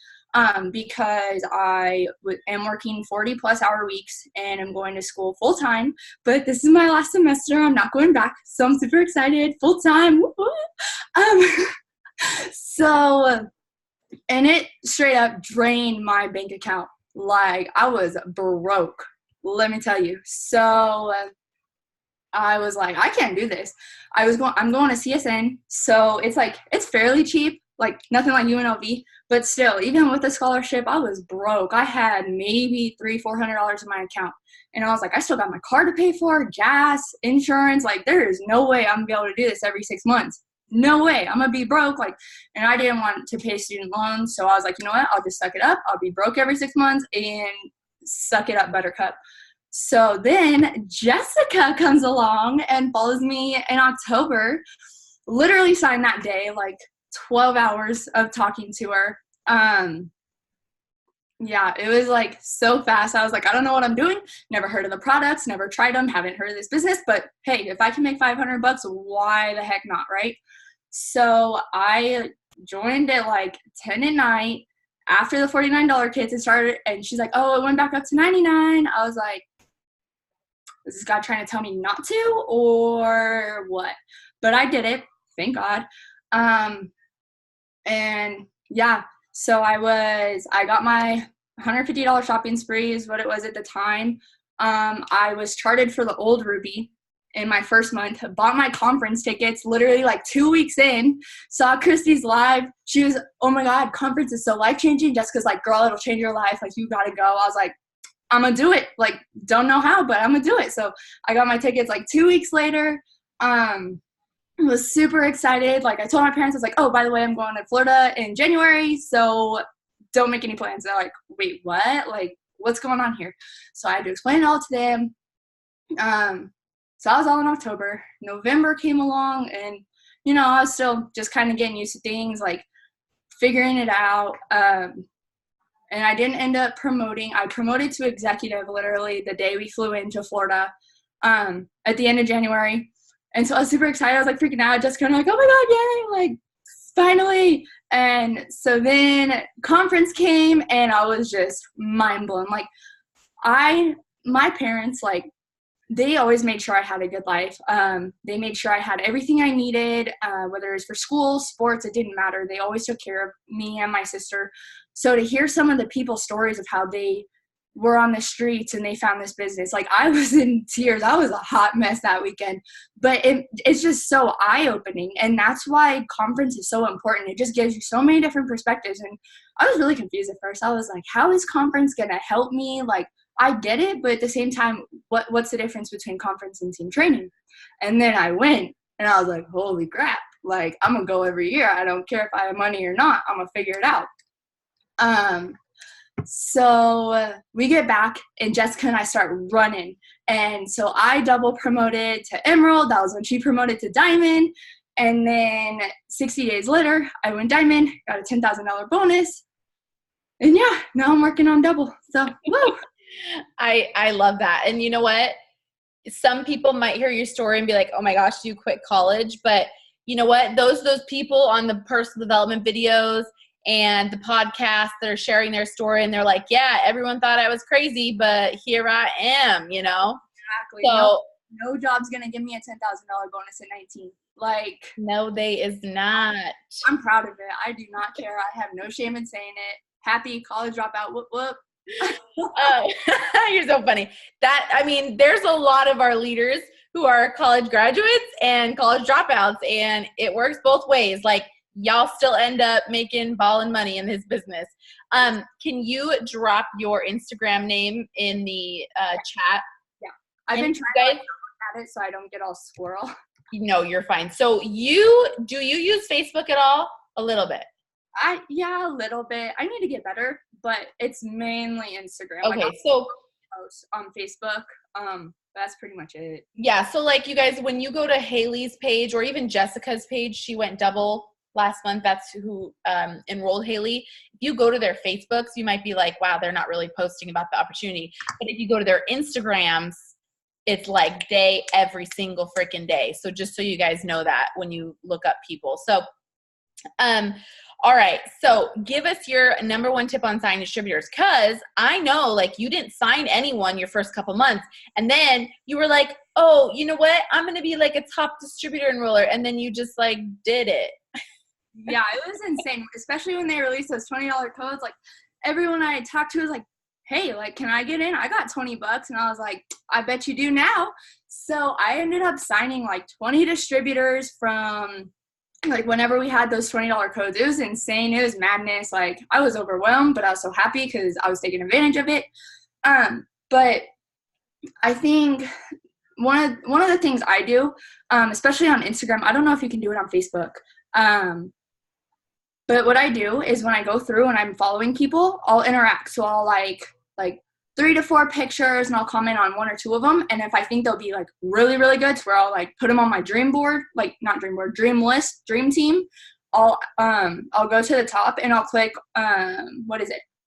Because I am working 40 plus hour weeks and I'm going to school full time, but this is my last semester. I'm not going back. So I'm super excited, full time. And it straight up drained my bank account. Like, I was broke, let me tell you. So I was like, I can't do this. I'm going to CSN. So it's fairly cheap. Like, nothing like UNLV, but still, even with the scholarship, I was broke. I had maybe $300-400 in my account. And I was like, I still got my car to pay for, gas, insurance. Like, there is no way I'm going to be able to do this every 6 months. No way. I'm going to be broke. Like, and I didn't want to pay student loans. So I was like, you know what? I'll just suck it up. I'll be broke every 6 months and suck it up, buttercup. So then Jessica comes along and follows me in October. Literally signed that day, like, 12 hours of talking to her. Yeah, it was like so fast. I was like, I don't know what I'm doing. Never heard of the products, never tried them, haven't heard of this business, but hey, if I can make $500, why the heck not, right? So I joined at like 10 at night after the $49 kits had started, and she's like, oh, it went back up to $99. I was like, is this guy trying to tell me not to or what? But I did it, thank God. And yeah, so I got my $150 shopping spree is what it was at the time. I was charted for the old Ruby in my first month, bought my conference tickets literally like 2 weeks in, saw Christy's live. She was, oh my God, conference is so life-changing. Jessica's like, girl, it'll change your life. Like, you gotta go. I was like, I'm gonna do it. Like, don't know how, but I'm gonna do it. So I got my tickets like 2 weeks later. Was super excited. Like, I told my parents, I was like, oh, by the way, I'm going to Florida in January. So don't make any plans. They're like, wait, what? Like, what's going on here? So I had to explain it all to them. So I was all in October. November came along, and, you know, I was still just kind of getting used to things, like figuring it out. And I didn't end up promoting. I promoted to executive literally the day we flew into Florida at the end of January. And so I was super excited. I was like freaking out. Just kind of like, oh my God, yay, like finally. And so then conference came, and I was just mind blown. Like my parents, like, they always made sure I had a good life. They made sure I had everything I needed, whether it was for school, sports, it didn't matter. They always took care of me and my sister. So to hear some of the people's stories of how they were on the streets and they found this business, like, I was in tears. I was a hot mess that weekend. But it's just so eye-opening. And that's why conference is so important. It just gives you so many different perspectives. And I was really confused at first. I was like, how is conference going to help me? Like, I get it, but at the same time, what's the difference between conference and team training? And then I went, and I was like, holy crap. Like, I'm going to go every year. I don't care if I have money or not. I'm going to figure it out. So we get back, and Jessica and I start running. And so I double promoted to Emerald. That was when she promoted to Diamond. And then 60 days later, I went Diamond, got a $10,000 bonus. And yeah, now I'm working on double. So, woo.
I love that. And you know what? Some people might hear your story and be like, oh my gosh, you quit college. But you know what? Those people on the personal development videos and the podcasts that are sharing their story, and they're like, yeah, everyone thought I was crazy, but here I am, you know?
Exactly.
So
no job's going to give me a $10,000 bonus at 19. Like,
no, they is not.
I'm proud of it. I do not care. I have no shame in saying it. Happy college dropout. Whoop, whoop.
Oh, you're so funny. I mean, there's a lot of our leaders who are college graduates and college dropouts, and it works both ways. Like, y'all still end up making ballin' money in this business. Can you drop your Instagram name in the chat?
Yeah. I've been trying to look at it so I don't get all squirrel.
No, you're fine. So do you use Facebook at all? A little bit.
Yeah, a little bit. I need to get better, but it's mainly Instagram.
Okay,
like,
so
post on Facebook. That's pretty much it.
Yeah, so like you guys, when you go to Hailey's page or even Jessica's page, she went double last month. That's who enrolled Hailey. If you go to their Facebooks, you might be like, wow, they're not really posting about the opportunity. But if you go to their Instagrams, it's like day every single freaking day. So just so you guys know that when you look up people. So all right. So give us your number one tip on signing distributors. Cause I know like you didn't sign anyone your first couple months. And then you were like, oh, you know what? I'm going to be like a top distributor enroller. And then you just like did it.
Yeah, it was insane. Especially when they released those $20 codes. Like everyone I talked to was like, hey, like, can I get in? I got $20. And I was like, I bet you do now. So I ended up signing like 20 distributors from like whenever we had those $20 codes. It was insane. It was madness. Like I was overwhelmed, but I was so happy because I was taking advantage of it. But I think one of the things I do, especially on Instagram, I don't know if you can do it on Facebook. But what I do is when I go through and I'm following people, I'll interact. So I'll like 3 to 4 pictures and I'll comment on 1 or 2 of them. And if I think they'll be like really, really good to where I'll like put them on my dream board, like not dream board, dream list, dream team, I'll go to the top and I'll click,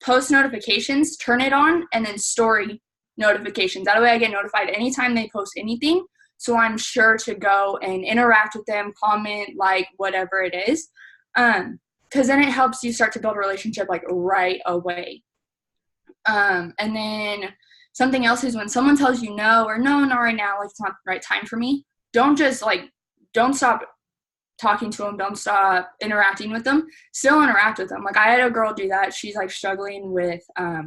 post notifications, turn it on, and then story notifications. That way I get notified anytime they post anything. So I'm sure to go and interact with them, comment, like whatever it is. Because then it helps you start to build a relationship like right away. And then something else is when someone tells you no, or no, not right now, like it's not the right time for me, don't stop talking to them. Don't stop interacting with them. Still interact with them. Like I had a girl do that. She's like struggling with, I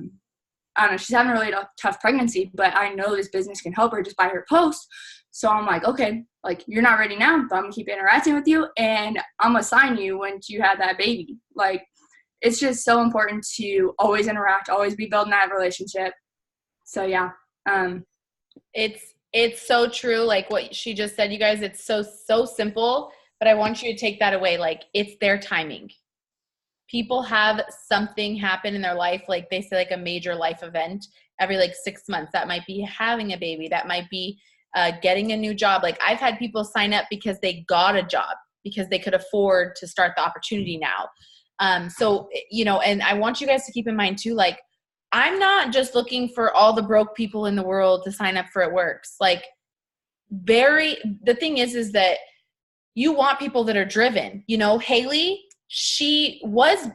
don't know, she's having a really tough pregnancy, but I know this business can help her just by her post. So I'm like, okay, like you're not ready now, but I'm gonna keep interacting with you and I'm gonna sign you when you have that baby. Like it's just so important to always interact, always be building that relationship. So yeah.
It's so true. Like what she just said, you guys, it's so simple, but I want you to take that away. Like it's their timing. people have something happen in their life, like they say, like a major life event every like 6 months. That might be having a baby. That might be getting a new job. Like I've had people sign up because they got a job because they could afford to start the opportunity now. So, you know, and I want you guys to keep in mind too, like, I'm not just looking for all the broke people in the world to sign up for It Works. Like the thing is that you want people that are driven. You know, Hailey, she was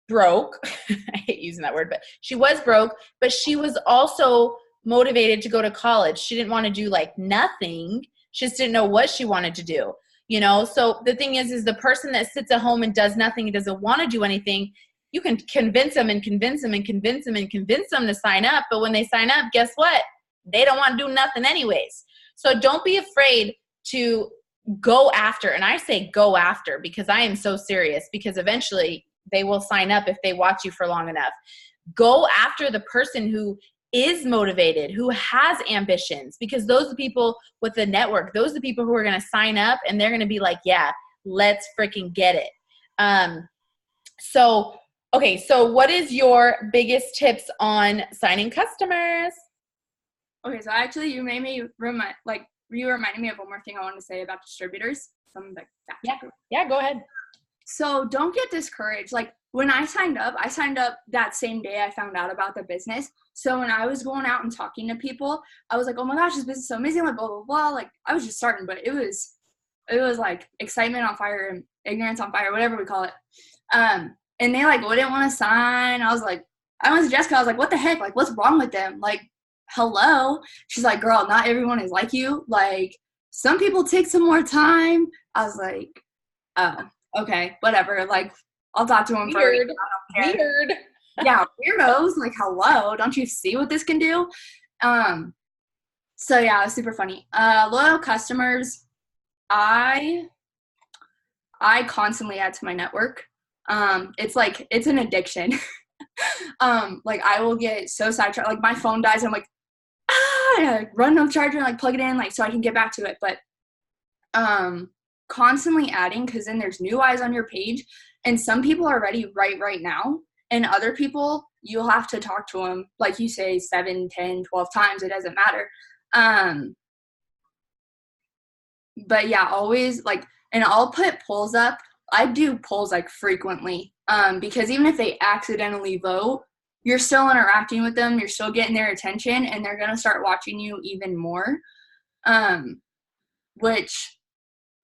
broke. I hate using that word, but she was broke, but she was also motivated to go to college. She didn't want to do like nothing. She just didn't know what she wanted to do, you know? So the thing is the person that sits at home and does nothing and doesn't want to do anything, you can convince them and convince them and convince them and convince them to sign up. But when they sign up, guess what? They don't want to do nothing anyways. So don't be afraid to go after. And I say go after because I am so serious, because eventually they will sign up if they watch you for long enough. Go after the person who is motivated, who has ambitions, because those are the people with the network. Those are the people who are going to sign up and they're going to be like, yeah, let's freaking get it. So what is your biggest tips on signing customers?
Okay, so actually you made me you reminded me of one more thing I wanted to say about distributors.
Yeah, go ahead.
So don't get discouraged. Like when I signed up that same day I found out about the business. So when I was going out and talking to people, I was like, oh my gosh, this business is so amazing, like blah, blah, blah. Like I was just starting, but it was like excitement on fire and ignorance on fire, whatever we call it. And they like wouldn't want to sign. I went to Jessica, I was like, what the heck? Like what's wrong with them? Like, hello? She's like, girl, not everyone is like you. Like some people take some more time. I was like, oh, okay, whatever. Like I'll talk to them for
Weird.
Yeah, weirdos. Like, hello, don't you see what this can do? So yeah, it was super funny. Loyal customers, I constantly add to my network. It's an addiction. Like I will get so sidetracked. Like my phone dies and I'm like, I run up charger and like plug it in like so I can get back to it. But constantly adding, because then there's new eyes on your page, and some people are ready right now, and other people you'll have to talk to them, like you say, 7, 10, 12 times, it doesn't matter. But yeah, always like, and I'll put polls up. I do polls like frequently, because even if they accidentally vote, you're still interacting with them, you're still getting their attention, and they're gonna start watching you even more. Which,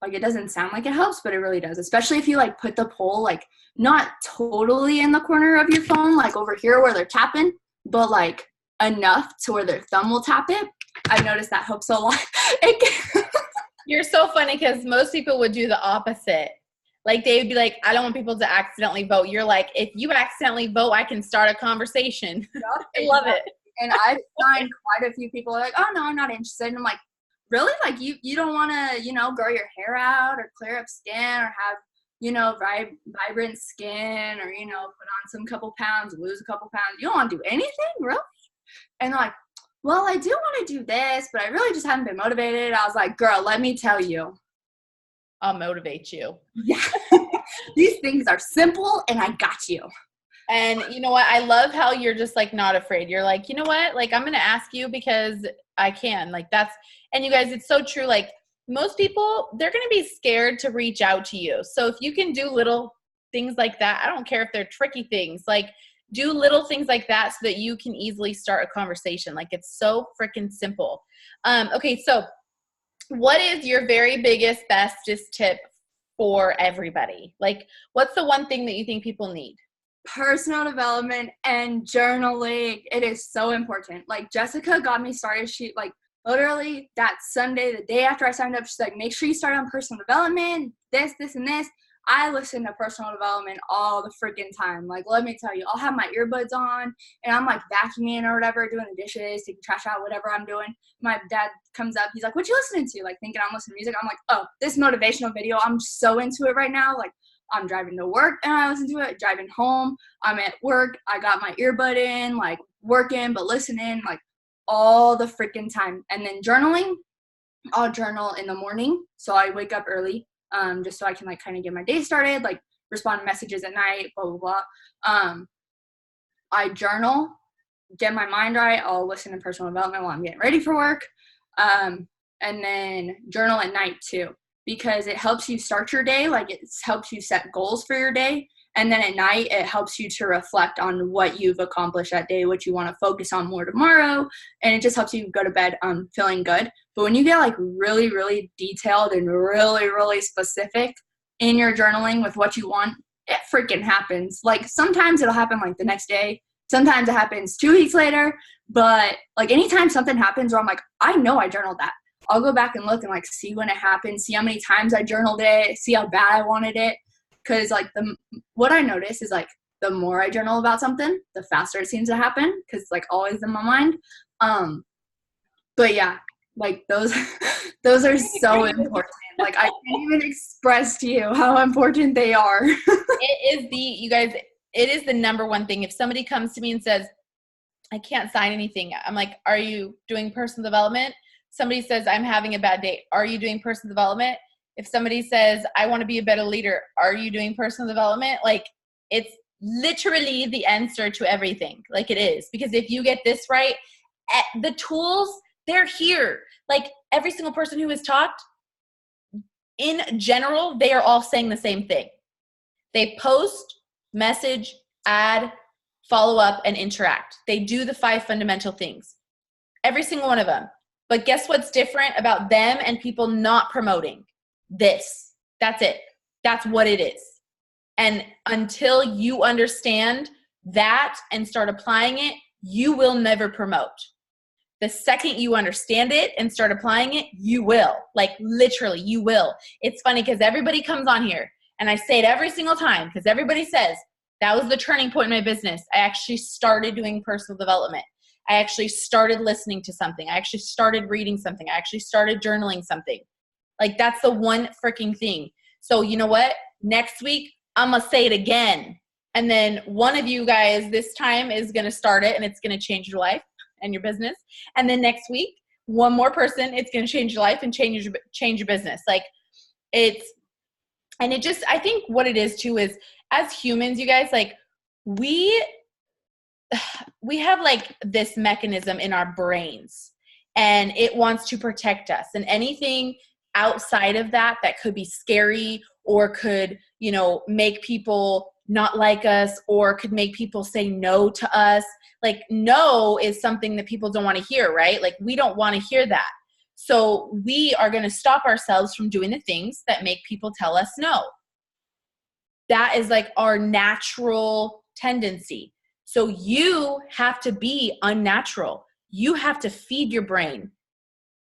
like, it doesn't sound like it helps, but it really does. Especially if you like put the poll like not totally in the corner of your phone, like over here where they're tapping, but like enough to where their thumb will tap it. I've noticed that helps a lot.
You're so funny because most people would do the opposite. Like they would be like, I don't want people to accidentally vote. You're like, if you accidentally vote, I can start a conversation. Yep, I love it.
And I've signed quite a few people like, oh no, I'm not interested. And I'm like, really? Like you don't want to, grow your hair out or clear up skin or have, vibrant skin or, put on some couple pounds, lose a couple pounds. You don't want to do anything, really? And they're like, well, I do want to do this, but I really just haven't been motivated. I was like, girl, let me tell you.
I'll motivate you.
Yeah. These things are simple and I got you.
And you know what? I love how you're just like not afraid. You're like, you know what? Like, I'm going to ask you because I can. Like and you guys, it's so true. Like most people, they're going to be scared to reach out to you. So if you can do little things like that, I don't care if they're tricky things, like do little things like that so that you can easily start a conversation. Like it's so freaking simple. Okay. So what is your very biggest, bestest tip for everybody? Like what's the one thing that you think people need?
Personal development and journaling. It is so important. Like Jessica got me started. She like literally that Sunday, the day after I signed up, she's like, make sure you start on personal development, this, and this. I listen to personal development all the freaking time. Like, let me tell you, I'll have my earbuds on and I'm like vacuuming or whatever, doing the dishes, taking trash out, whatever I'm doing. My dad comes up, he's like, what you listening to? Like thinking I'm listening to music. I'm like, oh, this motivational video, I'm so into it right now. Like I'm driving to work and I listen to it, driving home, I'm at work, I got my earbud in, like working, but listening, like all the freaking time. And then journaling, I'll journal in the morning. So I wake up early, just so I can like kind of get my day started, like respond to messages at night, blah, blah, blah. I journal, get my mind right. I'll listen to personal development while I'm getting ready for work. And then journal at night too, because it helps you start your day. Like, it helps you set goals for your day. And then at night, it helps you to reflect on what you've accomplished that day, what you want to focus on more tomorrow. And it just helps you go to bed feeling good. But when you get like really, really detailed and really, really specific in your journaling with what you want, it freaking happens. Like, sometimes it'll happen like the next day. Sometimes it happens 2 weeks later. But like, anytime something happens where I'm like, I know I journaled that, I'll go back and look and like see when it happened, see how many times I journaled it, see how bad I wanted it. Because like what I notice is like the more I journal about something, the faster it seems to happen, because it's like always in my mind. But yeah, like those are so important. Like, I can't even express to you how important they are.
It is the number one thing. If somebody comes to me and says, I can't sign anything, I'm like, are you doing personal development? Somebody says, I'm having a bad day, are you doing personal development? If somebody says, I want to be a better leader, are you doing personal development? Like, it's literally the answer to everything. Like, it is. Because if you get this right, the tools, they're here. Like, every single person who has talked, in general, they are all saying the same thing. They post, message, add, follow up, and interact. They do the 5 fundamental things. Every single one of them. But guess what's different about them and people not promoting? This. That's it. That's what it is. And until you understand that and start applying it, you will never promote. The second you understand it and start applying it, you will. Like, literally, you will. It's funny because everybody comes on here, and I say it every single time because everybody says, that was the turning point in my business. I actually started doing personal development. I actually started listening to something. I actually started reading something. I actually started journaling something. Like, that's the one freaking thing. So you know what? Next week, I'm going to say it again. And then one of you guys this time is going to start it, and it's going to change your life and your business. And then next week, one more person, it's going to change your life and change your business. Like, I think what it is too is, as humans, you guys, like, we have like this mechanism in our brains, and it wants to protect us. And anything outside of that could be scary, or could, make people not like us, or could make people say no to us. Like, no is something that people don't want to hear, right? Like, we don't want to hear that. So we are going to stop ourselves from doing the things that make people tell us no. That is like our natural tendency. So you have to be unnatural. You have to feed your brain.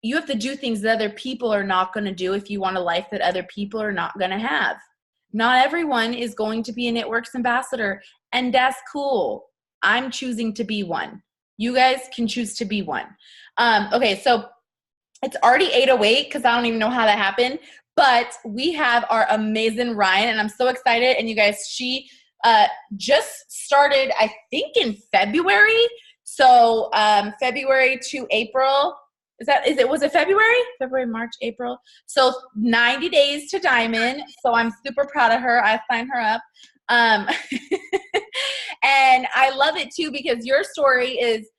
You have to do things that other people are not going to do if you want a life that other people are not going to have. Not everyone is going to be a Networks ambassador, and that's cool. I'm choosing to be one. You guys can choose to be one. Okay, so it's already 8:08 because I don't even know how that happened, but we have our amazing Ryann, and I'm so excited. And you guys, she just started, I think, in February. So February to April. Was it February? February, March, April. So 90 days to Diamond. So I'm super proud of her. I signed her up. And I love it too, because your story is,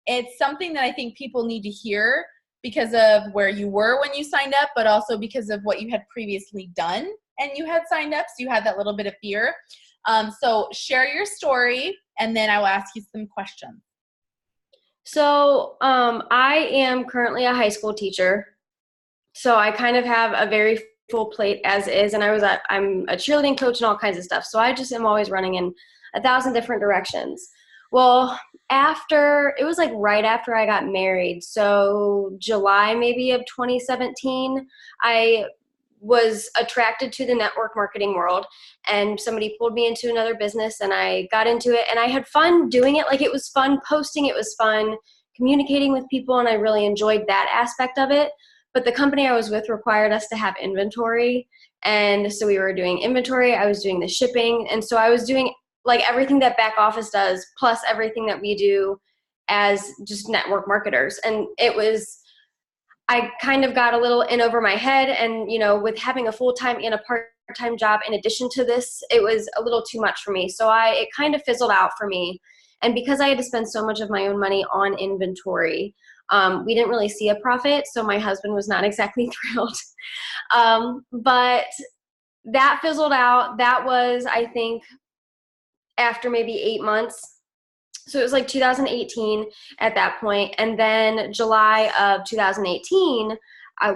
it's something that I think people need to hear because of where you were when you signed up, but also because of what you had previously done and you had signed up. So you had that little bit of fear. So share your story, and then I will ask you some questions.
So I am currently a high school teacher. So I kind of have a very full plate as is, and I'm a cheerleading coach and all kinds of stuff. So I just am always running in 1,000 different directions. Well, it was like right after I got married, so July maybe of 2017, I was attracted to the network marketing world, and somebody pulled me into another business, and I got into it, and I had fun doing it. Like, it was fun posting, it was fun communicating with people, and I really enjoyed that aspect of it. But the company I was with required us to have inventory, and so we were doing inventory, I was doing the shipping, and so I was doing like everything that back office does, plus everything that we do as just network marketers. And I kind of got a little in over my head, and with having a full-time and a part-time job in addition to this, it was a little too much for me. So it kind of fizzled out for me. And because I had to spend so much of my own money on inventory, we didn't really see a profit. So my husband was not exactly thrilled. But that fizzled out. That was, I think, after maybe 8 months. So it was like 2018 at that point. And then July of 2018, I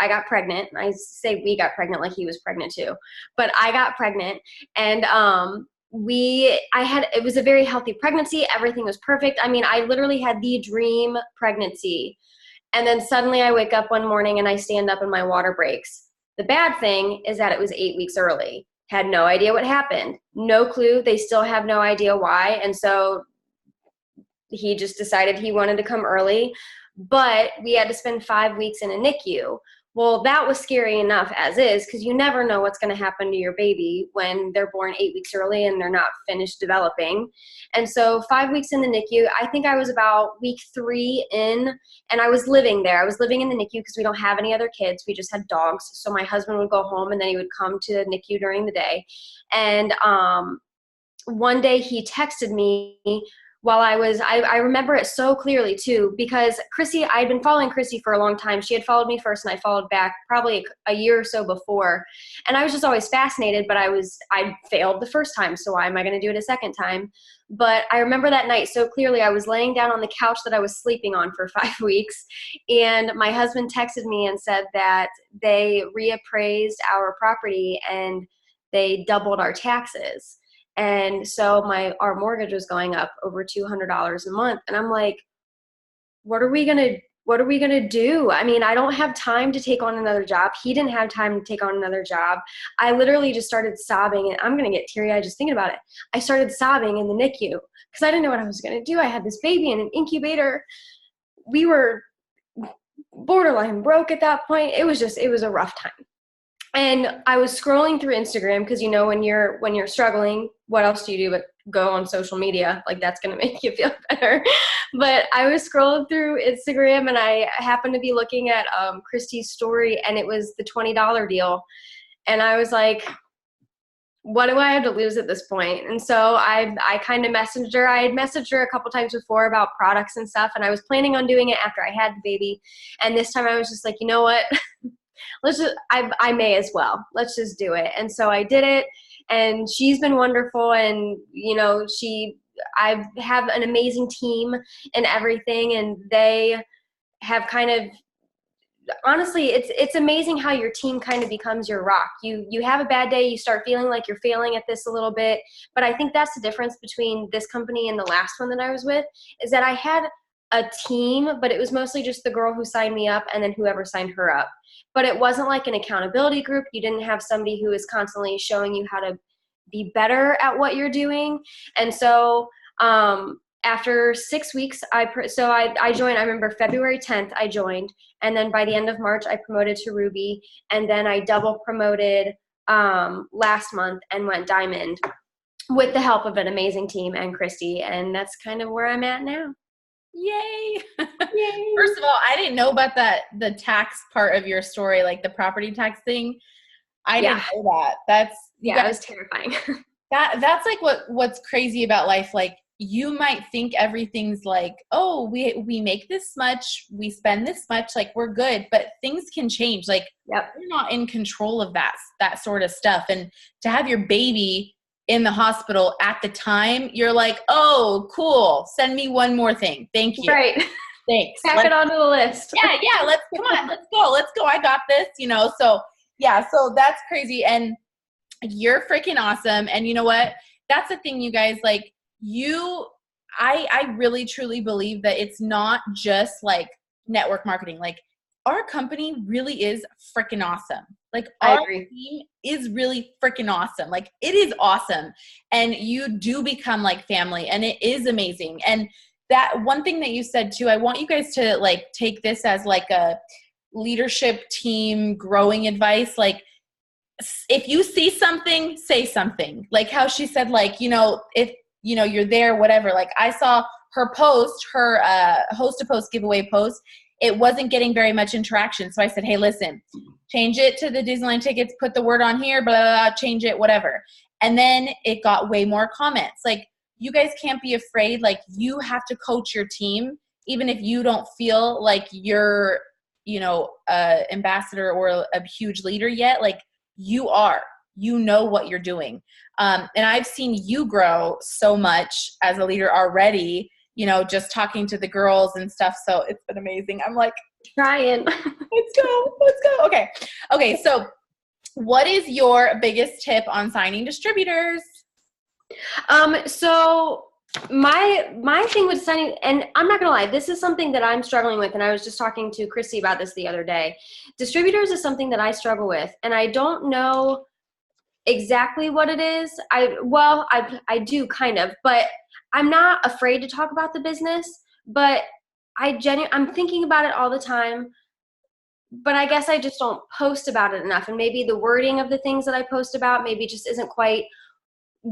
got pregnant. I say we got pregnant like he was pregnant too, but I got pregnant, and it was a very healthy pregnancy. Everything was perfect. I mean, I literally had the dream pregnancy. And then suddenly I wake up one morning and I stand up and my water breaks. The bad thing is that it was 8 weeks early. Had no idea what happened. No clue. They still have no idea why. And so he just decided he wanted to come early. But we had to spend 5 weeks in a NICU. Well, that was scary enough as is, because you never know what's going to happen to your baby when they're born 8 weeks early and they're not finished developing. And so 5 weeks in the NICU, I think I was about week 3 in, and I was living there. I was living in the NICU because we don't have any other kids. We just had dogs. So my husband would go home and then he would come to the NICU during the day. And one day he texted me while I remember it so clearly too, because I'd been following Chrissy for a long time. She had followed me first and I followed back probably a year or so before. And I was just always fascinated, but I failed the first time. So why am I going to do it a second time? But I remember that night so clearly. I was laying down on the couch that I was sleeping on for 5 weeks. And my husband texted me and said that they reappraised our property and they doubled our taxes. And so our mortgage was going up over $200 a month. And I'm like, what are we going to do? I mean, I don't have time to take on another job. He didn't have time to take on another job. I literally just started sobbing, and I'm going to get teary-eyed just thinking about it. I started sobbing in the NICU because I didn't know what I was going to do. I had this baby in an incubator. We were borderline broke at that point. It was a rough time. And I was scrolling through Instagram because, you know, when you're struggling, what else do you do but go on social media? Like, that's going to make you feel better. But I was scrolling through Instagram and I happened to be looking at Christy's story, and it was the $20 deal. And I was like, what do I have to lose at this point? And so I kind of messaged her. I had messaged her a couple times before about products and stuff, and I was planning on doing it after I had the baby. And this time I was just like, you know what? I may as well. Let's just do it. And so I did it, and she's been wonderful. And, you know, I have an amazing team and everything. And they have kind of, honestly, it's amazing how your team kind of becomes your rock. You have a bad day, you start feeling like you're failing at this a little bit. But I think that's the difference between this company and the last one that I was with, is that I had a team, but it was mostly just the girl who signed me up and then whoever signed her up. But it wasn't like an accountability group. You didn't have somebody who is constantly showing you how to be better at what you're doing. And so after 6 weeks, I joined. I remember February 10th I joined, and then by the end of March I promoted to Ruby, and then I double promoted last month and went Diamond with the help of an amazing team and Christy, and that's kind of where I'm at now.
Yay.
Yay.
First of all, I didn't know about the tax part of your story, like the property tax thing. I didn't know that.
It was terrifying.
That's like what's crazy about life. Like, you might think everything's like, oh, we make this much, we spend this much, like we're good, but things can change. Like, you're not in control of that sort of stuff. And to have your baby in the hospital at the time, you're like, oh, cool. Send me one more thing. Thank you.
Right.
Thanks.
Tap it onto the list.
Yeah. Let's go. I got this, you know? So yeah, so that's crazy. And you're freaking awesome. And you know what? That's the thing, you guys, like I really truly believe that it's not just like network marketing. Like, our company really is freaking awesome. Like, our team is really freaking awesome. Like, it is awesome. And you do become like family, and it is amazing. And that one thing that you said too, I want you guys to like take this as like a leadership team growing advice. Like, if you see something, say something. Like how she said, like, you know, if, you know, you're there, whatever. Like, I saw her post, her host to post giveaway post, it wasn't getting very much interaction. So I said, hey, listen, change it to the Disneyland tickets, put the word on here, blah, blah, blah, change it, whatever. And then it got way more comments. Like, you guys can't be afraid. Like, you have to coach your team, even if you don't feel like you're, you know, ambassador or a huge leader yet. Like, you are, you know what you're doing. And I've seen you grow so much as a leader already, you know, just talking to the girls and stuff. So it's been amazing. I'm like,
Trying.
let's go. Okay. So what is your biggest tip on signing distributors?
So my thing with signing, and I'm not gonna lie, this is something that I'm struggling with, and I was just talking to Christy about this the other day. Distributors is something that I struggle with, and I don't know exactly what it is. I do kind of, but I'm not afraid to talk about the business, but I'm thinking about it all the time, but I guess I just don't post about it enough, and maybe the wording of the things that I post about maybe just isn't quite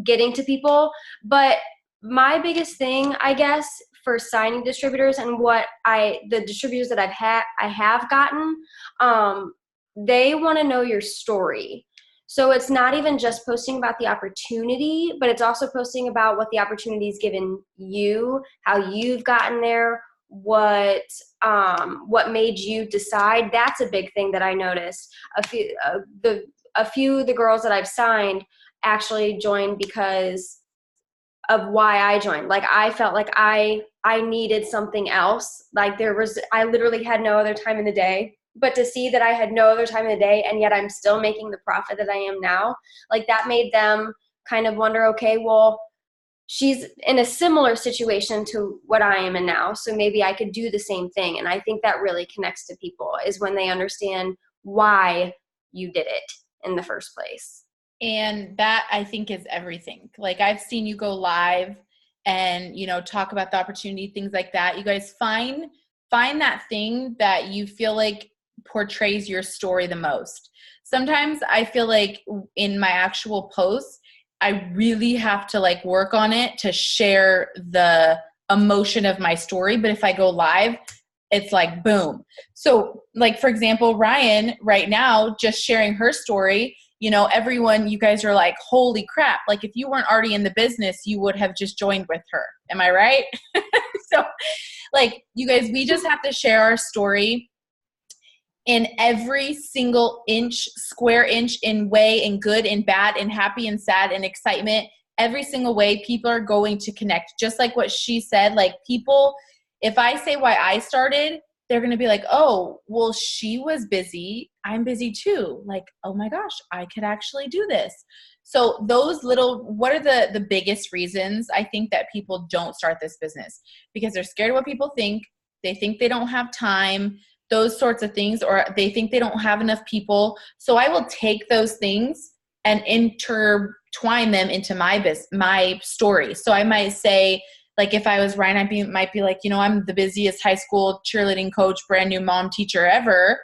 getting to people. But my biggest thing, I guess, for signing distributors and the distributors that I have gotten, they want to know your story. So it's not even just posting about the opportunity, but it's also posting about what the opportunity's given you, how you've gotten there, what made you decide. That's a big thing that I noticed. A few of the girls that I've signed actually joined because of why I joined. Like, I felt like I needed something else. Like, I literally had no other time in the day, but to see that I had no other time in the day and yet I'm still making the profit that I am now, like, that made them kind of wonder, okay, well, she's in a similar situation to what I am in now, so maybe I could do the same thing. And I think that really connects to people, is when they understand why you did it in the first place.
And that, I think, is everything. Like, I've seen you go live and, you know, talk about the opportunity, things like that. You guys find that thing that you feel like portrays your story the most. Sometimes I feel like in my actual posts, I really have to like work on it to share the emotion of my story. But if I go live, it's like, boom. So like, for example, Ryann right now, just sharing her story, you know, everyone, you guys are like, holy crap. Like, if you weren't already in the business, you would have just joined with her. Am I right? So like, you guys, we just have to share our story in every single square inch, in way, in good and bad, and happy and sad and excitement. Every single way, people are going to connect. Just like what she said, like, people, if I say why I started, they're going to be like, oh, well, she was busy. I'm busy too. Like, oh my gosh, I could actually do this. So those what are the biggest reasons I think that people don't start this business? Because they're scared of what people think. They think they don't have time, those sorts of things, or they think they don't have enough people. So I will take those things and intertwine them into my story. So I might say, like, if I was Ryan, I might be like, you know, I'm the busiest high school cheerleading coach, brand new mom teacher ever.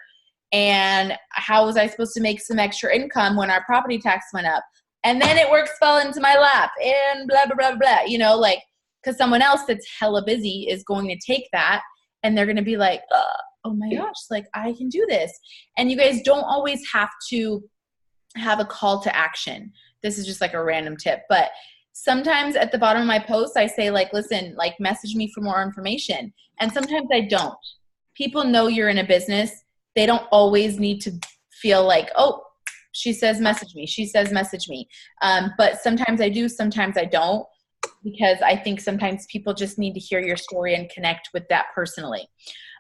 And how was I supposed to make some extra income when our property tax went up? And then fell into my lap and blah, blah, blah, blah, you know, like, because someone else that's hella busy is going to take that and they're going to be like, oh my gosh, like, I can do this. And you guys don't always have to have a call to action. This is just like a random tip, but sometimes at the bottom of my posts, I say, like, listen, like, message me for more information. And sometimes I don't. People know you're in a business. They don't always need to feel like, oh, she says message me. She says message me. But sometimes I do, sometimes I don't, because I think sometimes people just need to hear your story and connect with that personally.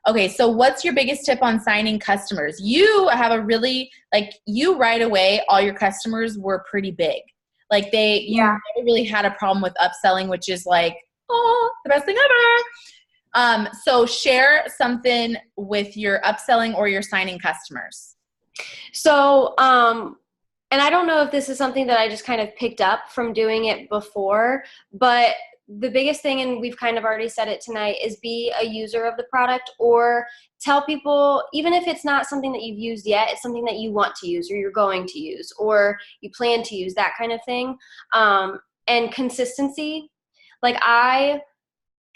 Okay, so what's your biggest tip on signing customers? You have a really, like, you right away, all your customers were pretty big. Like, you never really had a problem with upselling, which is like, oh, the best thing ever. So share something with your upselling or your signing customers.
So, and I don't know if this is something that I just kind of picked up from doing it before, but the biggest thing, and we've kind of already said it tonight, is be a user of the product, or tell people, even if it's not something that you've used yet, it's something that you want to use or you're going to use or you plan to use, that kind of thing. And consistency. Like,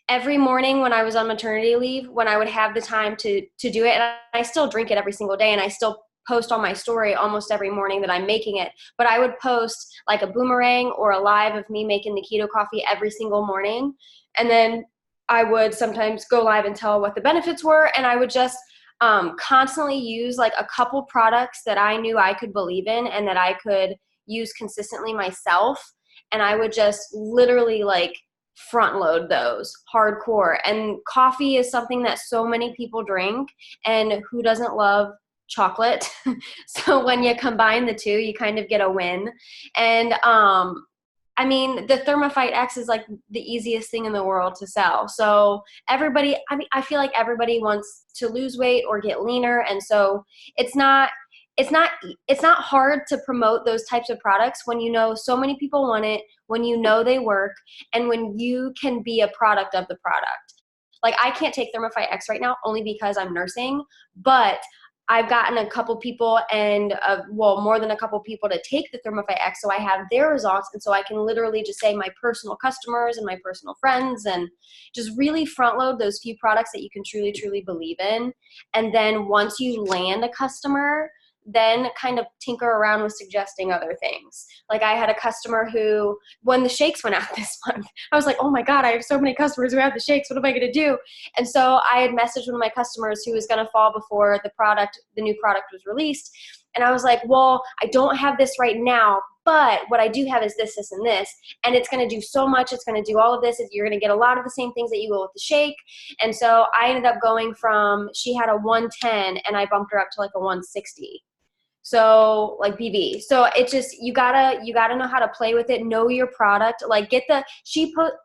every morning when I was on maternity leave, when I would have the time to do it, and I still drink it every single day, and I still post on my story almost every morning that I'm making it, but I would post like a boomerang or a live of me making the keto coffee every single morning. And then I would sometimes go live and tell what the benefits were. And I would just constantly use like a couple products that I knew I could believe in and that I could use consistently myself. And I would just literally like front load those hardcore. And coffee is something that so many people drink, and who doesn't love chocolate? So when you combine the two, you kind of get a win. And I mean, the Thermophyte X is like the easiest thing in the world to sell. So everybody, I mean, I feel like everybody wants to lose weight or get leaner. And so it's not hard to promote those types of products when you know so many people want it, when you know they work, and when you can be a product of the product. Like, I can't take Thermophyte X right now only because I'm nursing, but I've gotten a couple people and more than a couple people to take the Thermophyte X, so I have their results, and so I can literally just say my personal customers and my personal friends, and just really front load those few products that you can truly, truly believe in. And then once you land a customer, then kind of tinker around with suggesting other things. Like, I had a customer who, when the shakes went out this month, I was like, oh my God, I have so many customers who have the shakes. What am I going to do? And so I had messaged one of my customers who was going to fall before the new product was released. And I was like, well, I don't have this right now, but what I do have is this, this, and this. And it's going to do so much. It's going to do all of this. You're going to get a lot of the same things that you will with the shake. And so I ended up going from, she had a 110 and I bumped her up to like a 160. So like BV. So it just, you gotta know how to play with it. Know your product. Like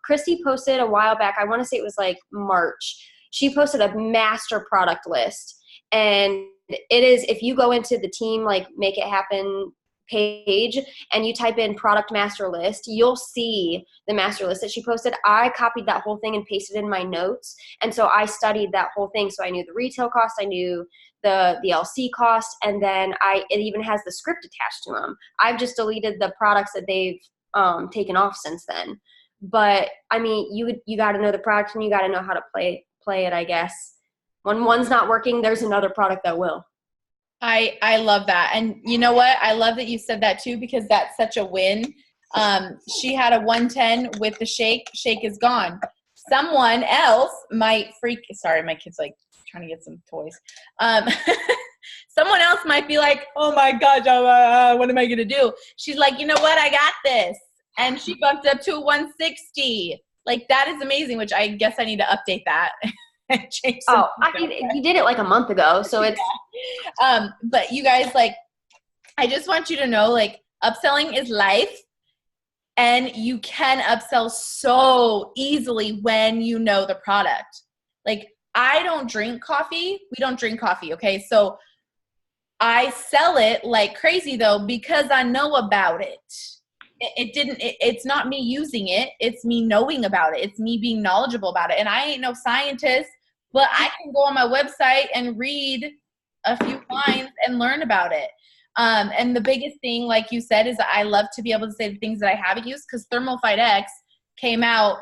Christy posted a while back. I want to say it was like March. She posted a master product list, and it is, if you go into the team, like Make It Happen page and you type in product master list, you'll see the master list that she posted. I copied that whole thing and pasted in my notes. And so I studied that whole thing. So I knew the retail cost, I knew the LC cost, and then it even has the script attached to them. I've just deleted the products that they've taken off since then. But I mean, you got to know the product, and you got to know how to play it, I guess. When one's not working, there's another product that will.
I love that. And you know what? I love that you said that too, because that's such a win. She had a 110 with the shake. Shake is gone. Someone else might sorry, my kid's like trying to get some toys. Someone else might be like, oh my gosh, what am I going to do? She's like, you know what? I got this. And she bumped up to a 160. Like, that is amazing, which I guess I need to update that.
I mean, you did it like a month ago, so it's
but you guys, like, I just want you to know, like, upselling is life, and you can upsell so easily when you know the product. Like, I don't drink coffee. We don't drink coffee, okay? So I sell it like crazy, though, because I know about it. It's not me using it. It's me knowing about it. It's me being knowledgeable about it. And I ain't no scientist, but I can go on my website and read a few lines and learn about it. And the biggest thing, like you said, is that I love to be able to say the things that I haven't used, because Thermophyte X came out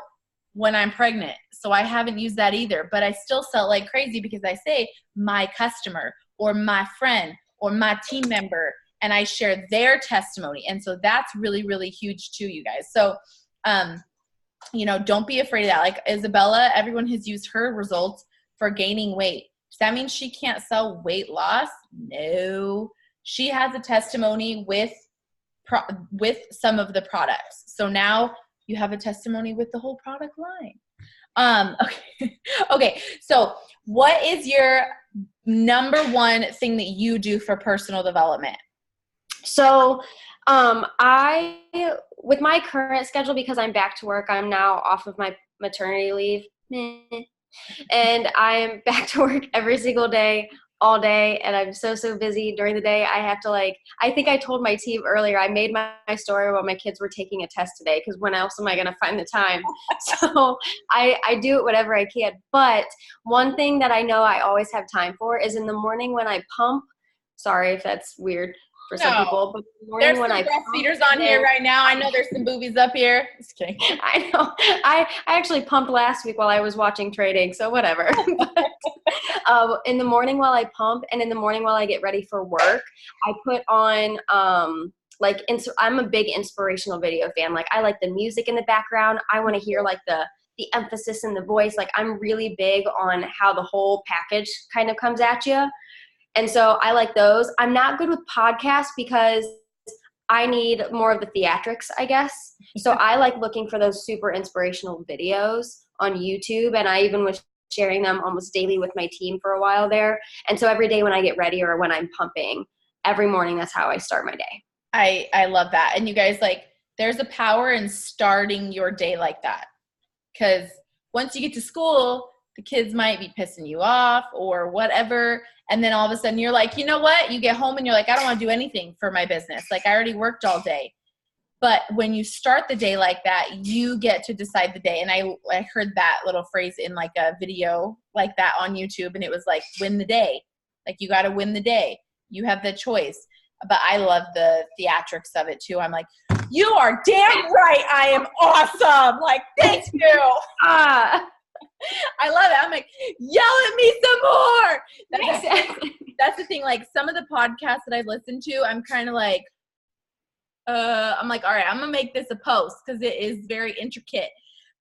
when I'm pregnant. So I haven't used that either, but I still sell like crazy because I say my customer or my friend or my team member, and I share their testimony. And so that's really, really huge too, you guys. So, don't be afraid of that. Like Isabella, everyone has used her results for gaining weight. Does that mean she can't sell weight loss? No. She has a testimony with some of the products. So now you have a testimony with the whole product line. Okay. So what is your number one thing that you do for personal development?
So with my current schedule, because I'm back to work, I'm now off of my maternity leave, and I am back to work every single day, all day, and I'm so busy during the day. I have to, I think I told my team earlier, I made my story about my kids were taking a test today, because when else am I going to find the time? So I do it whatever I can. But one thing that I know I always have time for is in the morning when I pump. Sorry if that's weird. for some
No.
people. But in the morning
There's
when
some
I
breastfeeders on here right now. I know there's some boobies up here. Just kidding.
I know. I actually pumped last week while I was watching trading, so whatever. But, in the morning while I pump and in the morning while I get ready for work, I put on I'm a big inspirational video fan. Like, I like the music in the background. I want to hear like the emphasis in the voice. Like, I'm really big on how the whole package kind of comes at you. And so I like those. I'm not good with podcasts because I need more of the theatrics, I guess. So I like looking for those super inspirational videos on YouTube. And I even was sharing them almost daily with my team for a while there. And so every day when I get ready or when I'm pumping, every morning, that's how I start my day.
I love that. And you guys, like, there's a power in starting your day like that. Because once you get to school, the kids might be pissing you off or whatever. And then all of a sudden you're like, you know what? You get home and you're like, I don't want to do anything for my business. Like, I already worked all day. But when you start the day like that, you get to decide the day. And I heard that little phrase in like a video like that on YouTube. And it was like, win the day. Like, you got to win the day. You have the choice. But I love the theatrics of it too. I'm like, you are damn right. I am awesome. Like, thank you. I love it. I'm like, yell at me some more. That's the thing. Like, some of the podcasts that I've listened to, I'm kind of like, I'm like, all right, I'm going to make this a post because it is very intricate.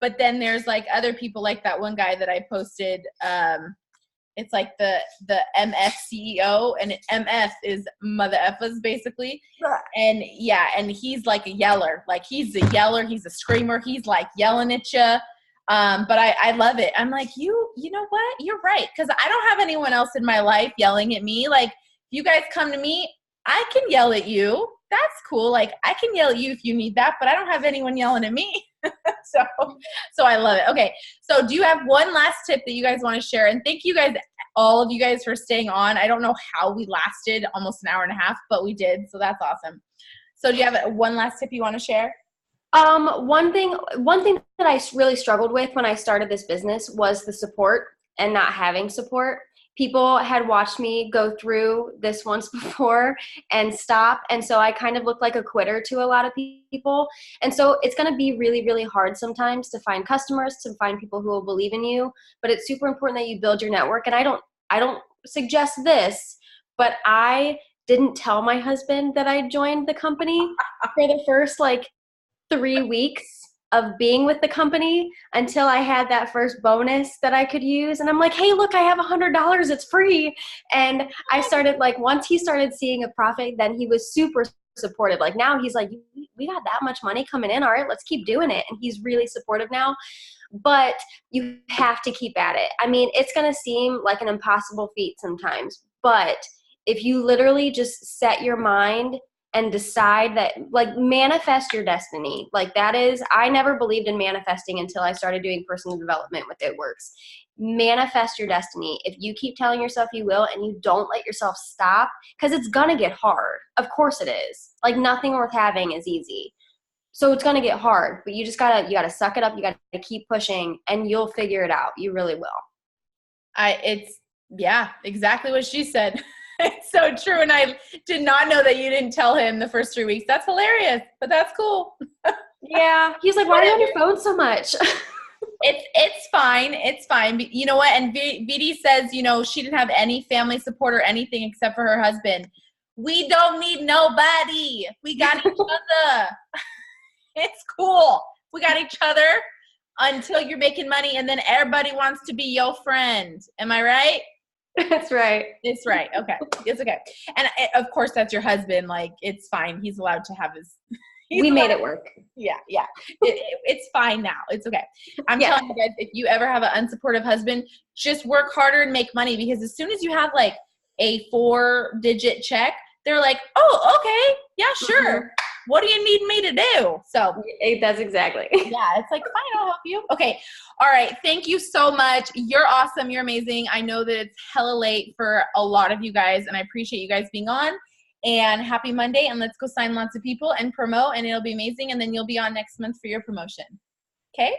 But then there's like other people, like that one guy that I posted. It's like the MF CEO, and MF is mother effers basically. And yeah, and he's like a yeller. Like, he's a yeller. He's a screamer. He's like yelling at you. But I love it. I'm like, you know what? You're right. Cause I don't have anyone else in my life yelling at me. Like, if you guys come to me, I can yell at you. That's cool. Like, I can yell at you if you need that, but I don't have anyone yelling at me. So I love it. Okay. So do you have one last tip that you guys want to share? And thank you guys, all of you guys, for staying on. I don't know how we lasted almost an hour and a half, but we did. So that's awesome. So do you have one last tip you want to share?
One thing that I really struggled with when I started this business was the support and not having support. People had watched me go through this once before and stop. And so I kind of looked like a quitter to a lot of people. And so it's going to be really, really hard sometimes to find customers, to find people who will believe in you. But it's super important that you build your network. And I don't suggest this, but I didn't tell my husband that I joined the company for the first 3 weeks of being with the company until I had that first bonus that I could use. And I'm like, hey, look, I have $100. It's free. And I started, once he started seeing a profit, then he was super supportive. Like, now he's like, we got that much money coming in. All right, let's keep doing it. And he's really supportive now. But you have to keep at it. I mean, it's going to seem like an impossible feat sometimes. But if you literally just set your mind and decide that, manifest your destiny. I never believed in manifesting until I started doing personal development with It Works. Manifest your destiny. If you keep telling yourself you will and you don't let yourself stop, because it's going to get hard. Of course it is. Nothing worth having is easy. So it's going to get hard, but you gotta suck it up. You got to keep pushing and you'll figure it out. You really will.
It's exactly what she said. It's so true. And I did not know that you didn't tell him the first 3 weeks. That's hilarious, but that's cool.
Yeah. He's like, why are you on your phone so much?
It's fine. It's fine. You know what? And VD says, she didn't have any family support or anything except for her husband. We don't need nobody. We got each other. It's cool. We got each other until you're making money, and then everybody wants to be your friend. Am I right?
That's right.
It's right. Okay. It's okay. And of course, that's your husband. It's fine. He's allowed to have his.
We made it work.
Yeah. It's fine now. It's okay. I'm telling you guys, if you ever have an unsupportive husband, just work harder and make money, because as soon as you have a 4-digit check, they're like, oh, okay. Yeah, sure. Mm-hmm. What do you need me to do? So
that's exactly.
Yeah, it's fine, I'll help you. Okay. All right. Thank you so much. You're awesome. You're amazing. I know that it's hella late for a lot of you guys, and I appreciate you guys being on. And happy Monday, and let's go sign lots of people and promote, and it'll be amazing. And then you'll be on next month for your promotion. Okay?